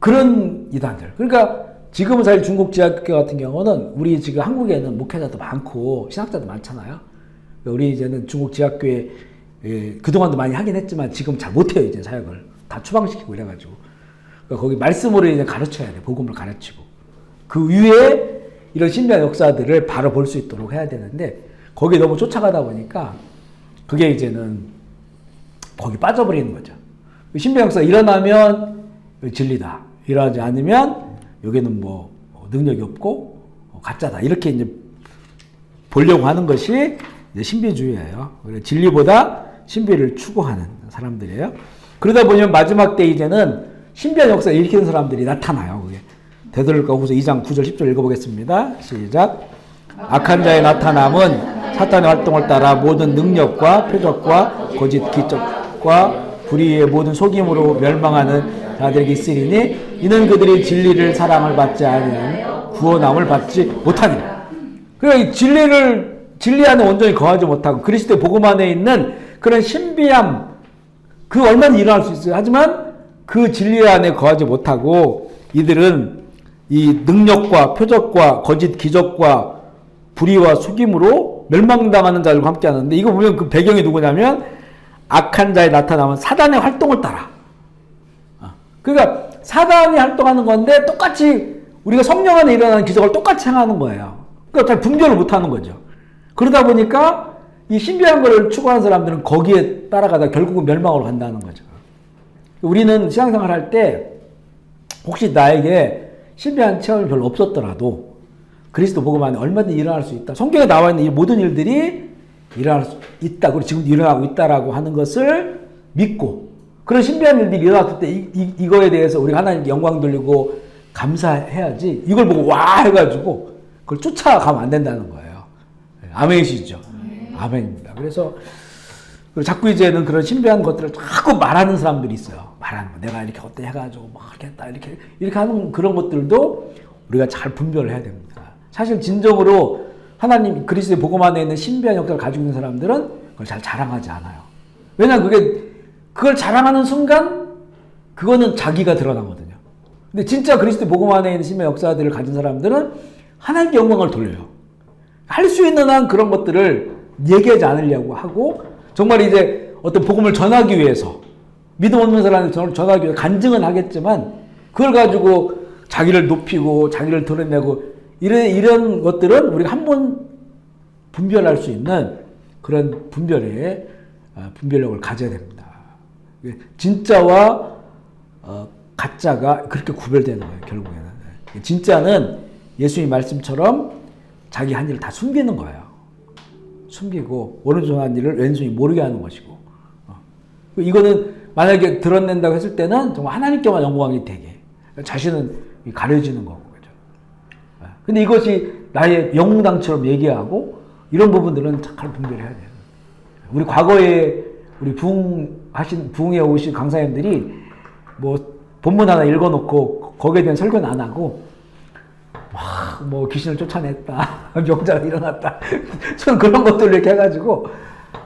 S1: 그런 이단들. 그러니까 지금은 사실 중국 지하교회 같은 경우는 우리 지금 한국에는 목회자도 많고 신학자도 많잖아요. 우리 이제는 중국 지하교회 그동안도 많이 하긴 했지만 지금 잘 못해요. 이제 사역을 다 추방시키고 이래가지고 그러니까 거기 말씀으로 이제 가르쳐야 돼. 복음을 가르치고. 그 위에 이런 신비한 역사들을 바로 볼 수 있도록 해야 되는데 거기에 너무 쫓아가다 보니까 그게 이제는 거기 빠져버리는 거죠. 신비한 역사가 일어나면 진리다. 일어나지 않으면 여기는 뭐 능력이 없고 가짜다. 이렇게 이제 보려고 하는 것이 이제 신비주의예요. 진리보다 신비를 추구하는 사람들이에요. 그러다 보면 마지막 때 이제는 신비한 역사를 일으키는 사람들이 나타나요. 그게. 데살로니가후서 2장 9절 10절 읽어보겠습니다. 시작. 악한 자의 나타남은 사탄의 활동을 따라 모든 능력과 표적과 거짓 기적과 불의의 모든 속임으로 멸망하는 자들에게 있으리니 이는 그들이 진리를 사랑을 받지 아니하는 구원함을 받지 못하니라. 그러니까 진리 안에 온전히 거하지 못하고 그리스도의 복음 안에 있는 그런 신비함 그 얼마나 일어날 수 있어요. 하지만 그 진리 안에 거하지 못하고 이들은 이 능력과 표적과 거짓 기적과 불의와 속임으로 멸망당하는 자들과 함께 하는데 이거 보면 그 배경이 누구냐면 악한 자의 나타나면 사단의 활동을 따라. 그러니까 사단이 활동하는 건데 똑같이 우리가 성령 안에 일어나는 기적을 똑같이 행하는 거예요. 그러니까 잘 분별을 못하는 거죠. 그러다 보니까 이 신비한 걸 추구하는 사람들은 거기에 따라가다 결국은 멸망으로 간다는 거죠. 우리는 신앙생활 할 때 혹시 나에게 신비한 체험이 별로 없었더라도 그리스도 복음 안에 얼마든지 일어날 수 있다. 성경에 나와 있는 이 모든 일들이 일어날 수 있다. 그리고 지금 일어나고 있다라고 하는 것을 믿고 그런 신비한 일들이 일어났을 때 이거에 대해서 우리가 하나님께 영광 돌리고 감사해야지 이걸 보고 와 해가지고 그걸 쫓아가면 안 된다는 거예요. 아멘이시죠? 아멘입니다. 그래서 자꾸 이제는 그런 신비한 것들을 자꾸 말하는 사람들이 있어요. 말하는 거. 내가 이렇게 어때 해가지고 막 이렇게 했다. 이렇게 하는 그런 것들도 우리가 잘 분별을 해야 됩니다. 사실 진정으로 하나님 그리스도의 복음 안에 있는 신비한 역사를 가지고 있는 사람들은 그걸 잘 자랑하지 않아요. 왜냐하면 그걸 자랑하는 순간 그거는 자기가 드러나거든요. 근데 진짜 그리스도의 복음 안에 있는 신비한 역사들을 가진 사람들은 하나님께 영광을 돌려요. 할 수 있는 한 그런 것들을 얘기하지 않으려고 하고 정말 이제 어떤 복음을 전하기 위해서 믿음 없는 사람한테 전하기 위해서 간증은 하겠지만 그걸 가지고 자기를 높이고 자기를 드러내고 이런 것들은 우리가 한번 분별할 수 있는 그런 분별력을 가져야 됩니다. 진짜와 가짜가 그렇게 구별되는 거예요. 결국에는. 진짜는 예수님 말씀처럼 자기 한 일을 다 숨기는 거예요. 숨기고 오른손 한 일을 왼손이 모르게 하는 것이고 이거는 만약에 드러낸다고 했을 때는 정말 하나님께만 영광이 되게 자신은 가려지는 거고 그죠. 근데 이것이 나의 영웅당처럼 얘기하고 이런 부분들은 잘 분별해야 돼요. 우리 과거에 우리 부흥에 오신 강사님들이 뭐 본문 하나 읽어놓고 거기에 대한 설교는 안 하고 막 뭐 귀신을 쫓아냈다, 명자가 일어났다, 저는 그런 것들을 이렇게 해가지고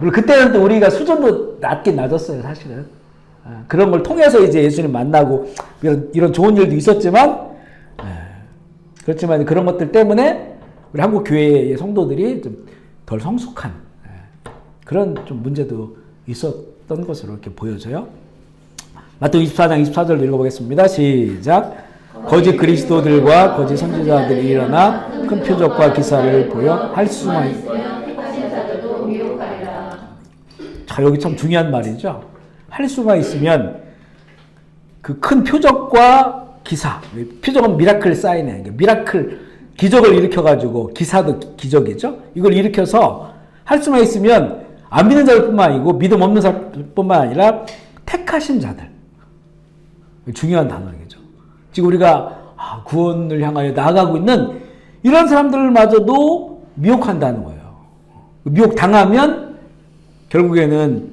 S1: 그때는 또 우리가 수준도 낮긴 낮았어요, 사실은. 그런 걸 통해서 이제 예수님 만나고 이런 좋은 일도 있었지만 그렇지만 그런 것들 때문에 우리 한국 교회의 성도들이 좀 덜 성숙한 그런 좀 문제도 있었던 것으로 이렇게 보여져요. 마태복음 24장 24절 읽어보겠습니다. 시작. 거짓 그리스도들과 거짓 선지자들이 일어나 큰 표적과 기사를 보여 할 수만 자, 여기 참 중요한 말이죠. 할 수가 있으면 그 큰 표적과 기사, 표적은 미라클 사인이에요. 미라클 기적을 일으켜가지고 기사도 기적이죠. 이걸 일으켜서 할 수만 있으면 안 믿는 자들뿐만 아니고 믿음 없는 자들뿐만 아니라 택하신 자들, 중요한 단어이죠. 지금 우리가 구원을 향하여 나아가고 있는 이런 사람들마저도 미혹한다는 거예요. 미혹 당하면 결국에는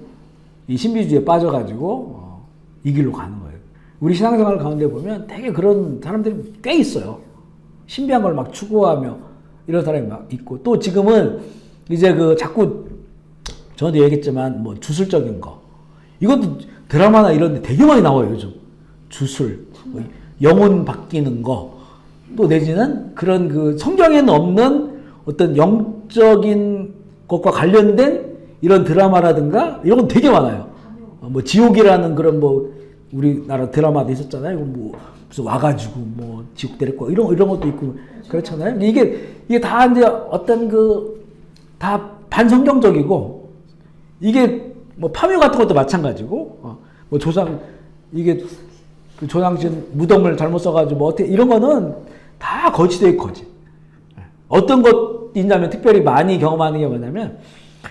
S1: 이 신비주의에 빠져가지고 이 길로 가는 거예요. 우리 신앙생활 가운데 보면 되게 그런 사람들이 꽤 있어요. 신비한 걸 막 추구하며 이런 사람이 막 있고 또 지금은 이제 자꾸 저도 얘기했지만 뭐 주술적인 거 이것도 드라마나 이런 데 되게 많이 나와요. 요즘 주술 뭐 영혼 바뀌는 거, 또 내지는 그런 성경에는 없는 어떤 영적인 것과 관련된 이런 드라마라든가 이런 건 되게 많아요. 뭐 지옥이라는 그런 뭐 우리나라 드라마도 있었잖아요. 뭐 무슨 와가지고 뭐 지옥 데리고 이런 것도 있고 그렇잖아요. 이게 다 이제 어떤 다 반성경적이고 이게 뭐 파묘 같은 것도 마찬가지고 뭐 이게 그 조상신 무덤을 잘못 써가지고 뭐 어떻게 이런 거는 다 거짓이에요, 거짓. 어떤 것이냐면 특별히 많이 경험하는 게 뭐냐면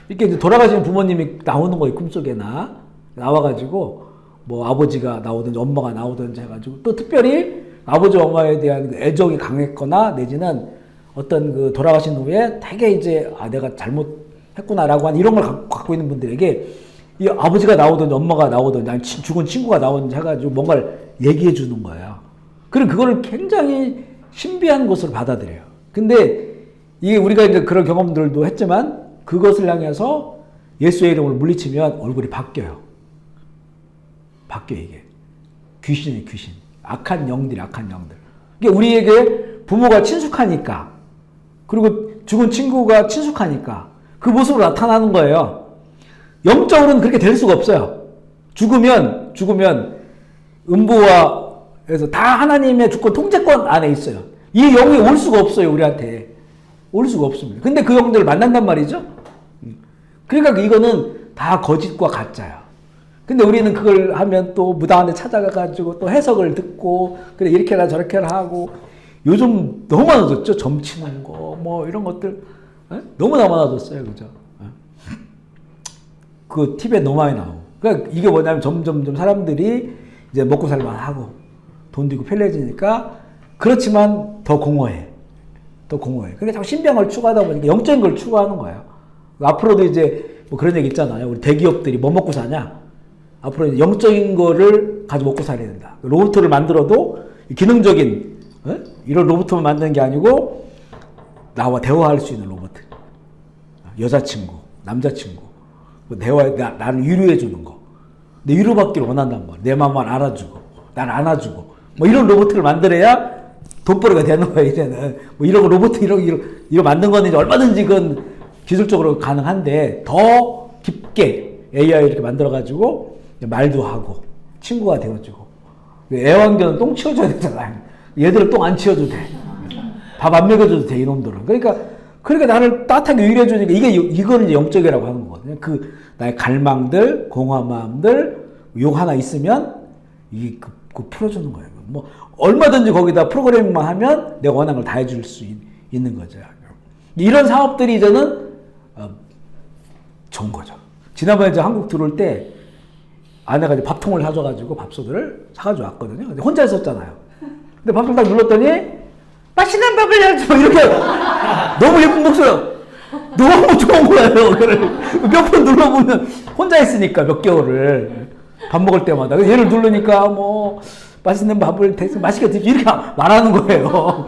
S1: 이렇게 이제 돌아가신 부모님이 나오는 거예요, 꿈속에나 나와가지고 뭐 아버지가 나오든지 엄마가 나오든지 해가지고 또 특별히 아버지 엄마에 대한 애정이 강했거나 내지는 어떤 그 돌아가신 후에 되게 이제 내가 잘못했구나라고 하는 이런 걸 갖고 있는 분들에게 이 아버지가 나오든지 엄마가 나오든지 아니 죽은 친구가 나오든지 해가지고 뭔가를 얘기해 주는 거예요. 그럼 그거를 굉장히 신비한 것으로 받아들여요. 근데 이게 우리가 이제 그런 경험들도 했지만 그것을 향해서 예수의 이름을 물리치면 얼굴이 바뀌어요. 바뀌어요, 이게. 귀신이에요, 귀신. 악한 영들이 악한 영들. 이게 우리에게 부모가 친숙하니까 그리고 죽은 친구가 친숙하니까 그 모습으로 나타나는 거예요. 영적으로는 그렇게 될 수가 없어요. 죽으면 음부와에서 다 하나님의 주권 통제권 안에 있어요. 이 영이 올 수가 없어요, 우리한테. 올 수가 없습니다. 근데 그 영들을 만난단 말이죠. 그러니까 이거는 다 거짓과 가짜야. 근데 우리는 그걸 하면 또 무당한테 찾아가가지고 또 해석을 듣고 그래 이렇게라 저렇게라 하고 요즘 너무 많아졌죠. 점치는 거 뭐 이런 것들 너무나 많아졌어요, 그죠? 그 TV에 너무 많이 나오고. 그러니까 이게 뭐냐면 점점 사람들이 이제 먹고 살만 하고 돈 들고 편리해지니까 그렇지만 더 공허해. 그러니까 자꾸 신비한 걸 추구하다 보니까 영적인 걸 추구하는 거예요. 앞으로도 이제 뭐 그런 얘기 있잖아요. 우리 대기업들이 뭐 먹고 사냐? 앞으로 이제 영적인 거를 가지고 먹고 살아야 된다. 로봇을 만들어도 기능적인 이런 로봇을 만드는 게 아니고 나와 대화할 수 있는 로봇. 여자친구, 남자친구. 나를 위로해 주는 거. 내 위로받기를 원한단 말이야. 내 마음만 알아주고, 날 안아주고. 뭐 이런 로봇을 만들어야 돈벌이가 되는 거야, 이제는. 뭐 이런 거 로봇 이런 만든 거는 이제 얼마든지 그건 기술적으로 가능한데 더 깊게 AI 이렇게 만들어가지고 말도 하고 친구가 되어주고. 애완견은 똥 치워줘야 되잖아요. 얘들은 똥 안 치워줘도 돼. 밥 안 먹여줘도 돼, 이놈들은. 그러니까 나를 따뜻하게 위로해주니까 이거는 이제 영적이라고 하는 거거든요. 나의 갈망들, 공허한 마음들, 욕 하나 있으면 그 풀어주는 거예요. 뭐 얼마든지 거기다 프로그래밍만 하면 내가 원하는 걸 다 해줄 수 있는 거죠. 이런 사업들이 이제는 좋은 거죠. 지난번에 이제 한국 들어올 때 아내가 이제 밥통을 사줘가지고 밥솥을 사가지고 왔거든요. 근데 혼자 있었잖아요. 근데 밥통 딱 눌렀더니 맛있는 밥을 해야지 이렇게 너무 예쁜 목소리가 너무 좋은 거예요. 몇 번 눌러보면 혼자 있으니까 몇 개월을 밥 먹을 때마다 얘를 누르니까 뭐 맛있는 밥을 맛있게 드십시오 이렇게 말하는 거예요.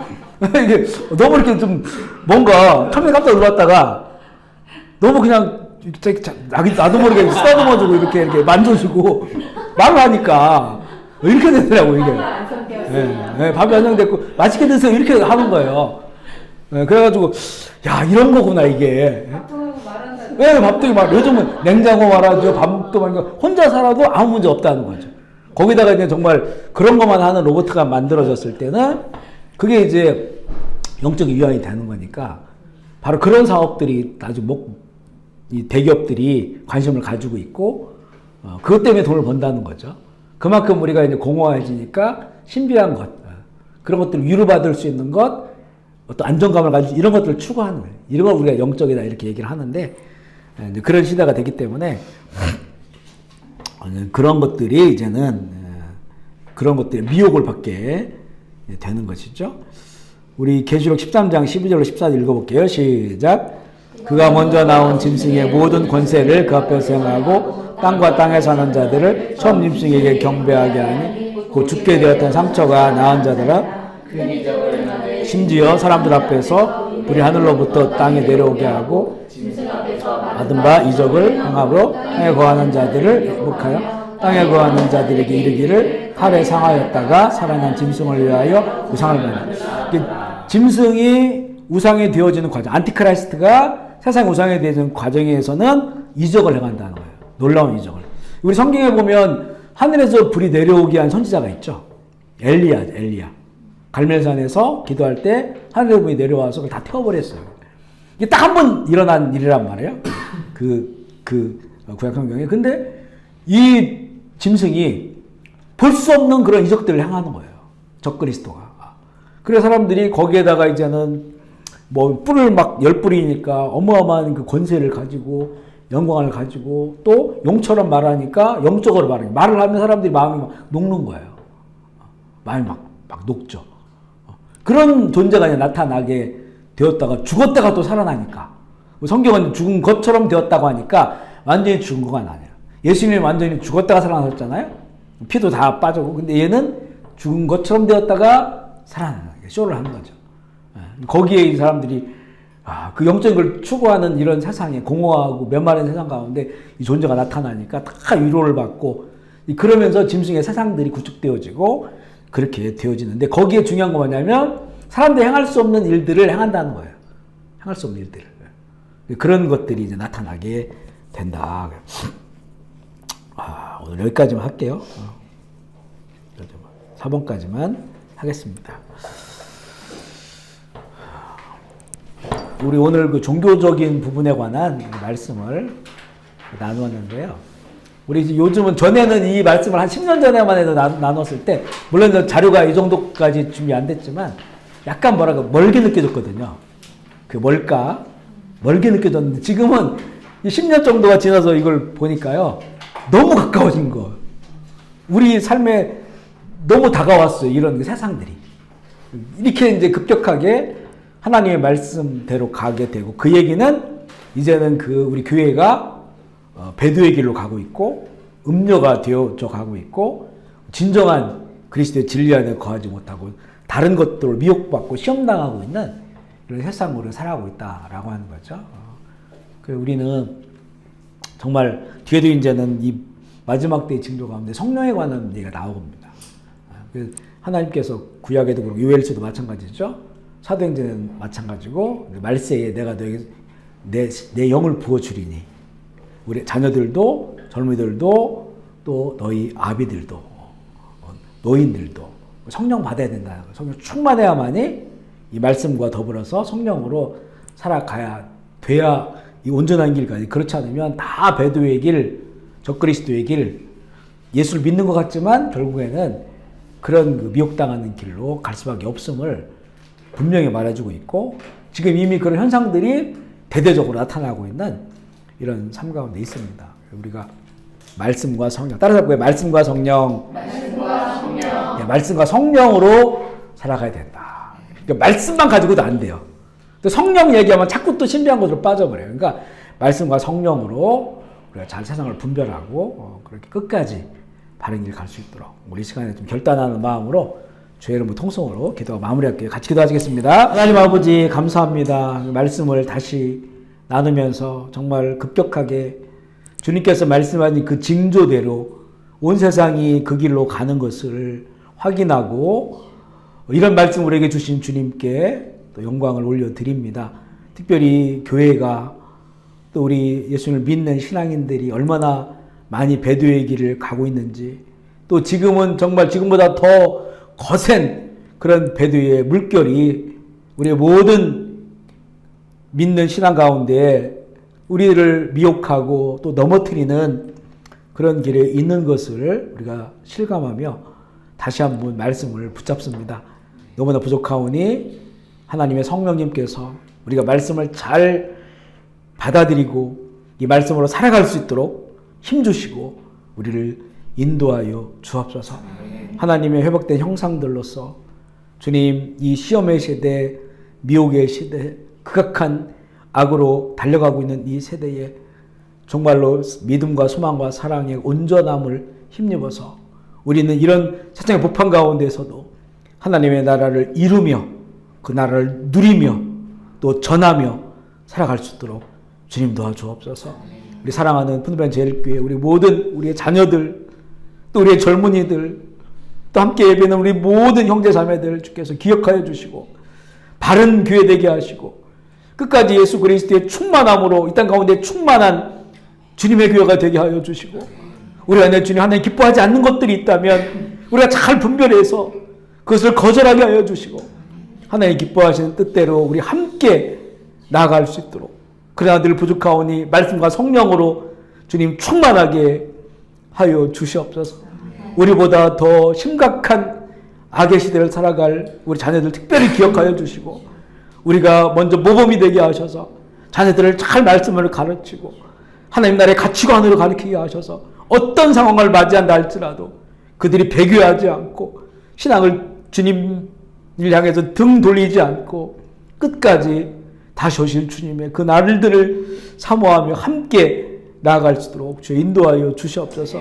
S1: 이게 너무 이렇게 좀 뭔가 처음에 깜짝 놀랐다가 너무 그냥 나도 모르게 쓰다듬어주고 이렇게 만져주고 말을 하니까 이렇게 되더라고 이게. 밥이 완성됐고 맛있게 드세요 이렇게 하는 거예요. 그래가지고 야 이런 거구나 이게. 밥도 말 요즘은 냉장고 말하죠. 밥도 말하죠. 혼자 살아도 아무 문제 없다는 거죠. 거기다가 이제 정말 그런 것만 하는 로봇가 만들어졌을 때는 그게 이제 영적인 위안이 되는 거니까 바로 그런 사업들이 아주 이 대기업들이 관심을 가지고 있고 그것 때문에 돈을 번다는 거죠. 그만큼 우리가 이제 공허해지니까 신비한 것 그런 것들을 위로받을 수 있는 것 어떤 안정감을 가지고 이런 것들을 추구하는 거예요. 이런 걸 우리가 영적이다 이렇게 얘기를 하는데 이제 그런 시대가 되기 때문에 그런 것들이 이제는 그런 것들의 미혹을 받게 되는 것이죠. 우리 계시록 13장 12절로 14절 읽어볼게요. 시작. 그가 먼저 나온 짐승의 모든 권세를 그 앞에서 행하고 땅과 땅에 사는 자들을 처음 짐승에게 경배하게 하니 곧 죽게 되었던 상처가 나은 자들아 심지어 사람들 앞에서 불이 하늘로부터 땅에 내려오게 하고 받은 바 이적을 행함으로 땅에 거하는 자들을 회복하여 땅에 거하는 자들에게 이르기를 칼에 상하였다가 살아난 짐승을 위하여 우상을 만든다. 짐승이 우상이 되어지는 과정, 안티크라이스트가 세상 우상이 되어지는 과정에서는 이적을 행한다는 거예요. 놀라운 이적을. 우리 성경에 보면 하늘에서 불이 내려오게 한 선지자가 있죠. 엘리야. 갈멜산에서 기도할 때 하늘의 분이 내려와서 그걸 다 태워버렸어요. 이게 딱 한 번 일어난 일이란 말이에요. 구약 성경에. 근데 이 짐승이 볼 수 없는 그런 이적들을 행하는 거예요. 적그리스도가. 그래서 사람들이 거기에다가 이제는 뭐 뿔을 막 10뿔이니까 어마어마한 그 권세를 가지고 영광을 가지고 또 용처럼 말하니까 영적으로 말하니까 말을 하면 사람들이 마음이 막 녹는 거예요. 마음이 막 녹죠. 그런 존재가 나타나게 되었다가 죽었다가 또 살아나니까. 성경은 죽은 것처럼 되었다고 하니까 완전히 죽은 건 아니에요. 예수님이 완전히 죽었다가 살아나셨잖아요. 피도 다 빠졌고. 근데 얘는 죽은 것처럼 되었다가 살아나는 거예요. 쇼를 하는 거죠. 거기에 이 사람들이 그 영적인 걸 추구하는 이런 세상에 공허하고 메마른 세상 가운데 이 존재가 나타나니까 다 위로를 받고 그러면서 짐승의 세상들이 구축되어지고 그렇게 되어지는데 거기에 중요한 건 뭐냐면 사람들이 행할 수 없는 일들을 행한다는 거예요. 행할 수 없는 일들을. 그런 것들이 이제 나타나게 된다. 오늘 여기까지만 할게요. 4번까지만 하겠습니다. 우리 오늘 그 종교적인 부분에 관한 말씀을 나누었는데요. 우리 요즘은 전에는 이 말씀을 한 10년 전에만 해도 나눴을 때, 물론 자료가 이 정도까지 준비 안 됐지만, 약간 멀게 느껴졌거든요. 멀게 느껴졌는데, 지금은 10년 정도가 지나서 이걸 보니까요, 너무 가까워진 거. 우리 삶에 너무 다가왔어요. 이런 세상들이. 이렇게 이제 급격하게 하나님의 말씀대로 가게 되고, 그 얘기는 이제는 우리 교회가 배도의 길로 가고 있고, 음료가 되어져 가고 있고, 진정한 그리스도의 진리 안에 거하지 못하고, 다른 것들을 미혹받고 시험당하고 있는 이런 세상으로 살아가고 있다라고 하는 거죠. 우리는 정말 뒤에도 이제는 이 마지막 때의 징조 가운데 성령에 관한 얘기가 나옵니다. 하나님께서 구약에도 그렇고 요엘서도 마찬가지죠. 사도행전은 마찬가지고 말세에 내가 너에게 내 영을 부어주리니 우리 자녀들도 젊은이들도 또 너희 아비들도 노인들도 성령 받아야 된다. 성령 충만해야만이 이 말씀과 더불어서 성령으로 살아가야 돼야 이 온전한 길까지. 그렇지 않으면 다 배도의 길, 적그리스도의 길, 예수를 믿는 것 같지만 결국에는 그런 미혹당하는 길로 갈 수밖에 없음을 분명히 말해주고 있고, 지금 이미 그런 현상들이 대대적으로 나타나고 있는 이런 삶 가운데 있습니다. 우리가 말씀과 성령, 따라서 말씀과 성령, 말씀과 성령으로 살아가야 된다. 그러니까 말씀만 가지고도 안 돼요. 또 성령 얘기하면 자꾸 또 신비한 것으로 빠져버려요. 그러니까 말씀과 성령으로 우리가 잘 세상을 분별하고 그렇게 끝까지 바른 길 갈 수 있도록 우리 시간에 좀 결단하는 마음으로 주의 이름으로 통성으로 기도가 마무리할게요. 같이 기도하시겠습니다. 하나님 아버지 감사합니다. 말씀을 다시 나누면서 정말 급격하게 주님께서 말씀하신 그 징조대로 온 세상이 그 길로 가는 것을 확인하고 이런 말씀 우리에게 주신 주님께 또 영광을 올려드립니다. 특별히 교회가 또 우리 예수님을 믿는 신앙인들이 얼마나 많이 배도의 길을 가고 있는지, 또 지금은 정말 지금보다 더 거센 그런 배도의 물결이 우리의 모든 믿는 신앙 가운데 우리를 미혹하고 또 넘어뜨리는 그런 길에 있는 것을 우리가 실감하며 다시 한번 말씀을 붙잡습니다. 너무나 부족하오니 하나님의 성령님께서 우리가 말씀을 잘 받아들이고 이 말씀으로 살아갈 수 있도록 힘주시고 우리를 인도하여 주옵소서. 하나님의 회복된 형상들로서 주님, 이 시험의 시대, 미혹의 시대, 극악한 악으로 달려가고 있는 이 세대에 정말로 믿음과 소망과 사랑의 온전함을 힘입어서 우리는 이런 세상의 보판 가운데서도 하나님의 나라를 이루며 그 나라를 누리며 또 전하며 살아갈 수 있도록 주님 도와주옵소서. 우리 사랑하는 푸른변 제일교회 우리 모든 우리의 자녀들 또 우리의 젊은이들 또 함께 예배하는 우리 모든 형제 자매들 주께서 기억하여 주시고 바른 교회 되게 하시고 끝까지 예수 그리스도의 충만함으로 이 땅 가운데 충만한 주님의 교회가 되게 하여 주시고 우리 안에 주님 하나님 기뻐하지 않는 것들이 있다면 우리가 잘 분별해서 그것을 거절하게 하여 주시고 하나님 기뻐하시는 뜻대로 우리 함께 나아갈 수 있도록 그러나 늘 부족하오니 말씀과 성령으로 주님 충만하게 하여 주시옵소서. 우리보다 더 심각한 악의 시대를 살아갈 우리 자녀들 특별히 기억하여 주시고 우리가 먼저 모범이 되게 하셔서 자녀들을 잘 말씀을 가르치고 하나님 나라의 가치관으로 가르치게 하셔서 어떤 상황을 맞이한다 할지라도 그들이 배교하지 않고 신앙을 주님을 향해서 등 돌리지 않고 끝까지 다시 오실 주님의 그 날들을 사모하며 함께 나아갈 수 있도록 주여 인도하여 주시옵소서.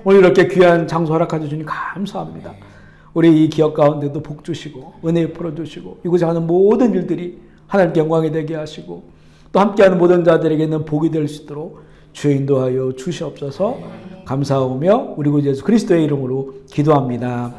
S1: 오늘 이렇게 귀한 장소 허락하셔서 주님 감사합니다. 우리 이 기업 가운데도 복 주시고 은혜 풀어주시고 이곳에 하는 모든 일들이 하나님께 영광이 되게 하시고 또 함께하는 모든 자들에게는 복이 될 수 있도록 주여 인도하여 주시옵소서. 감사하며 우리 구 예수 그리스도의 이름으로 기도합니다.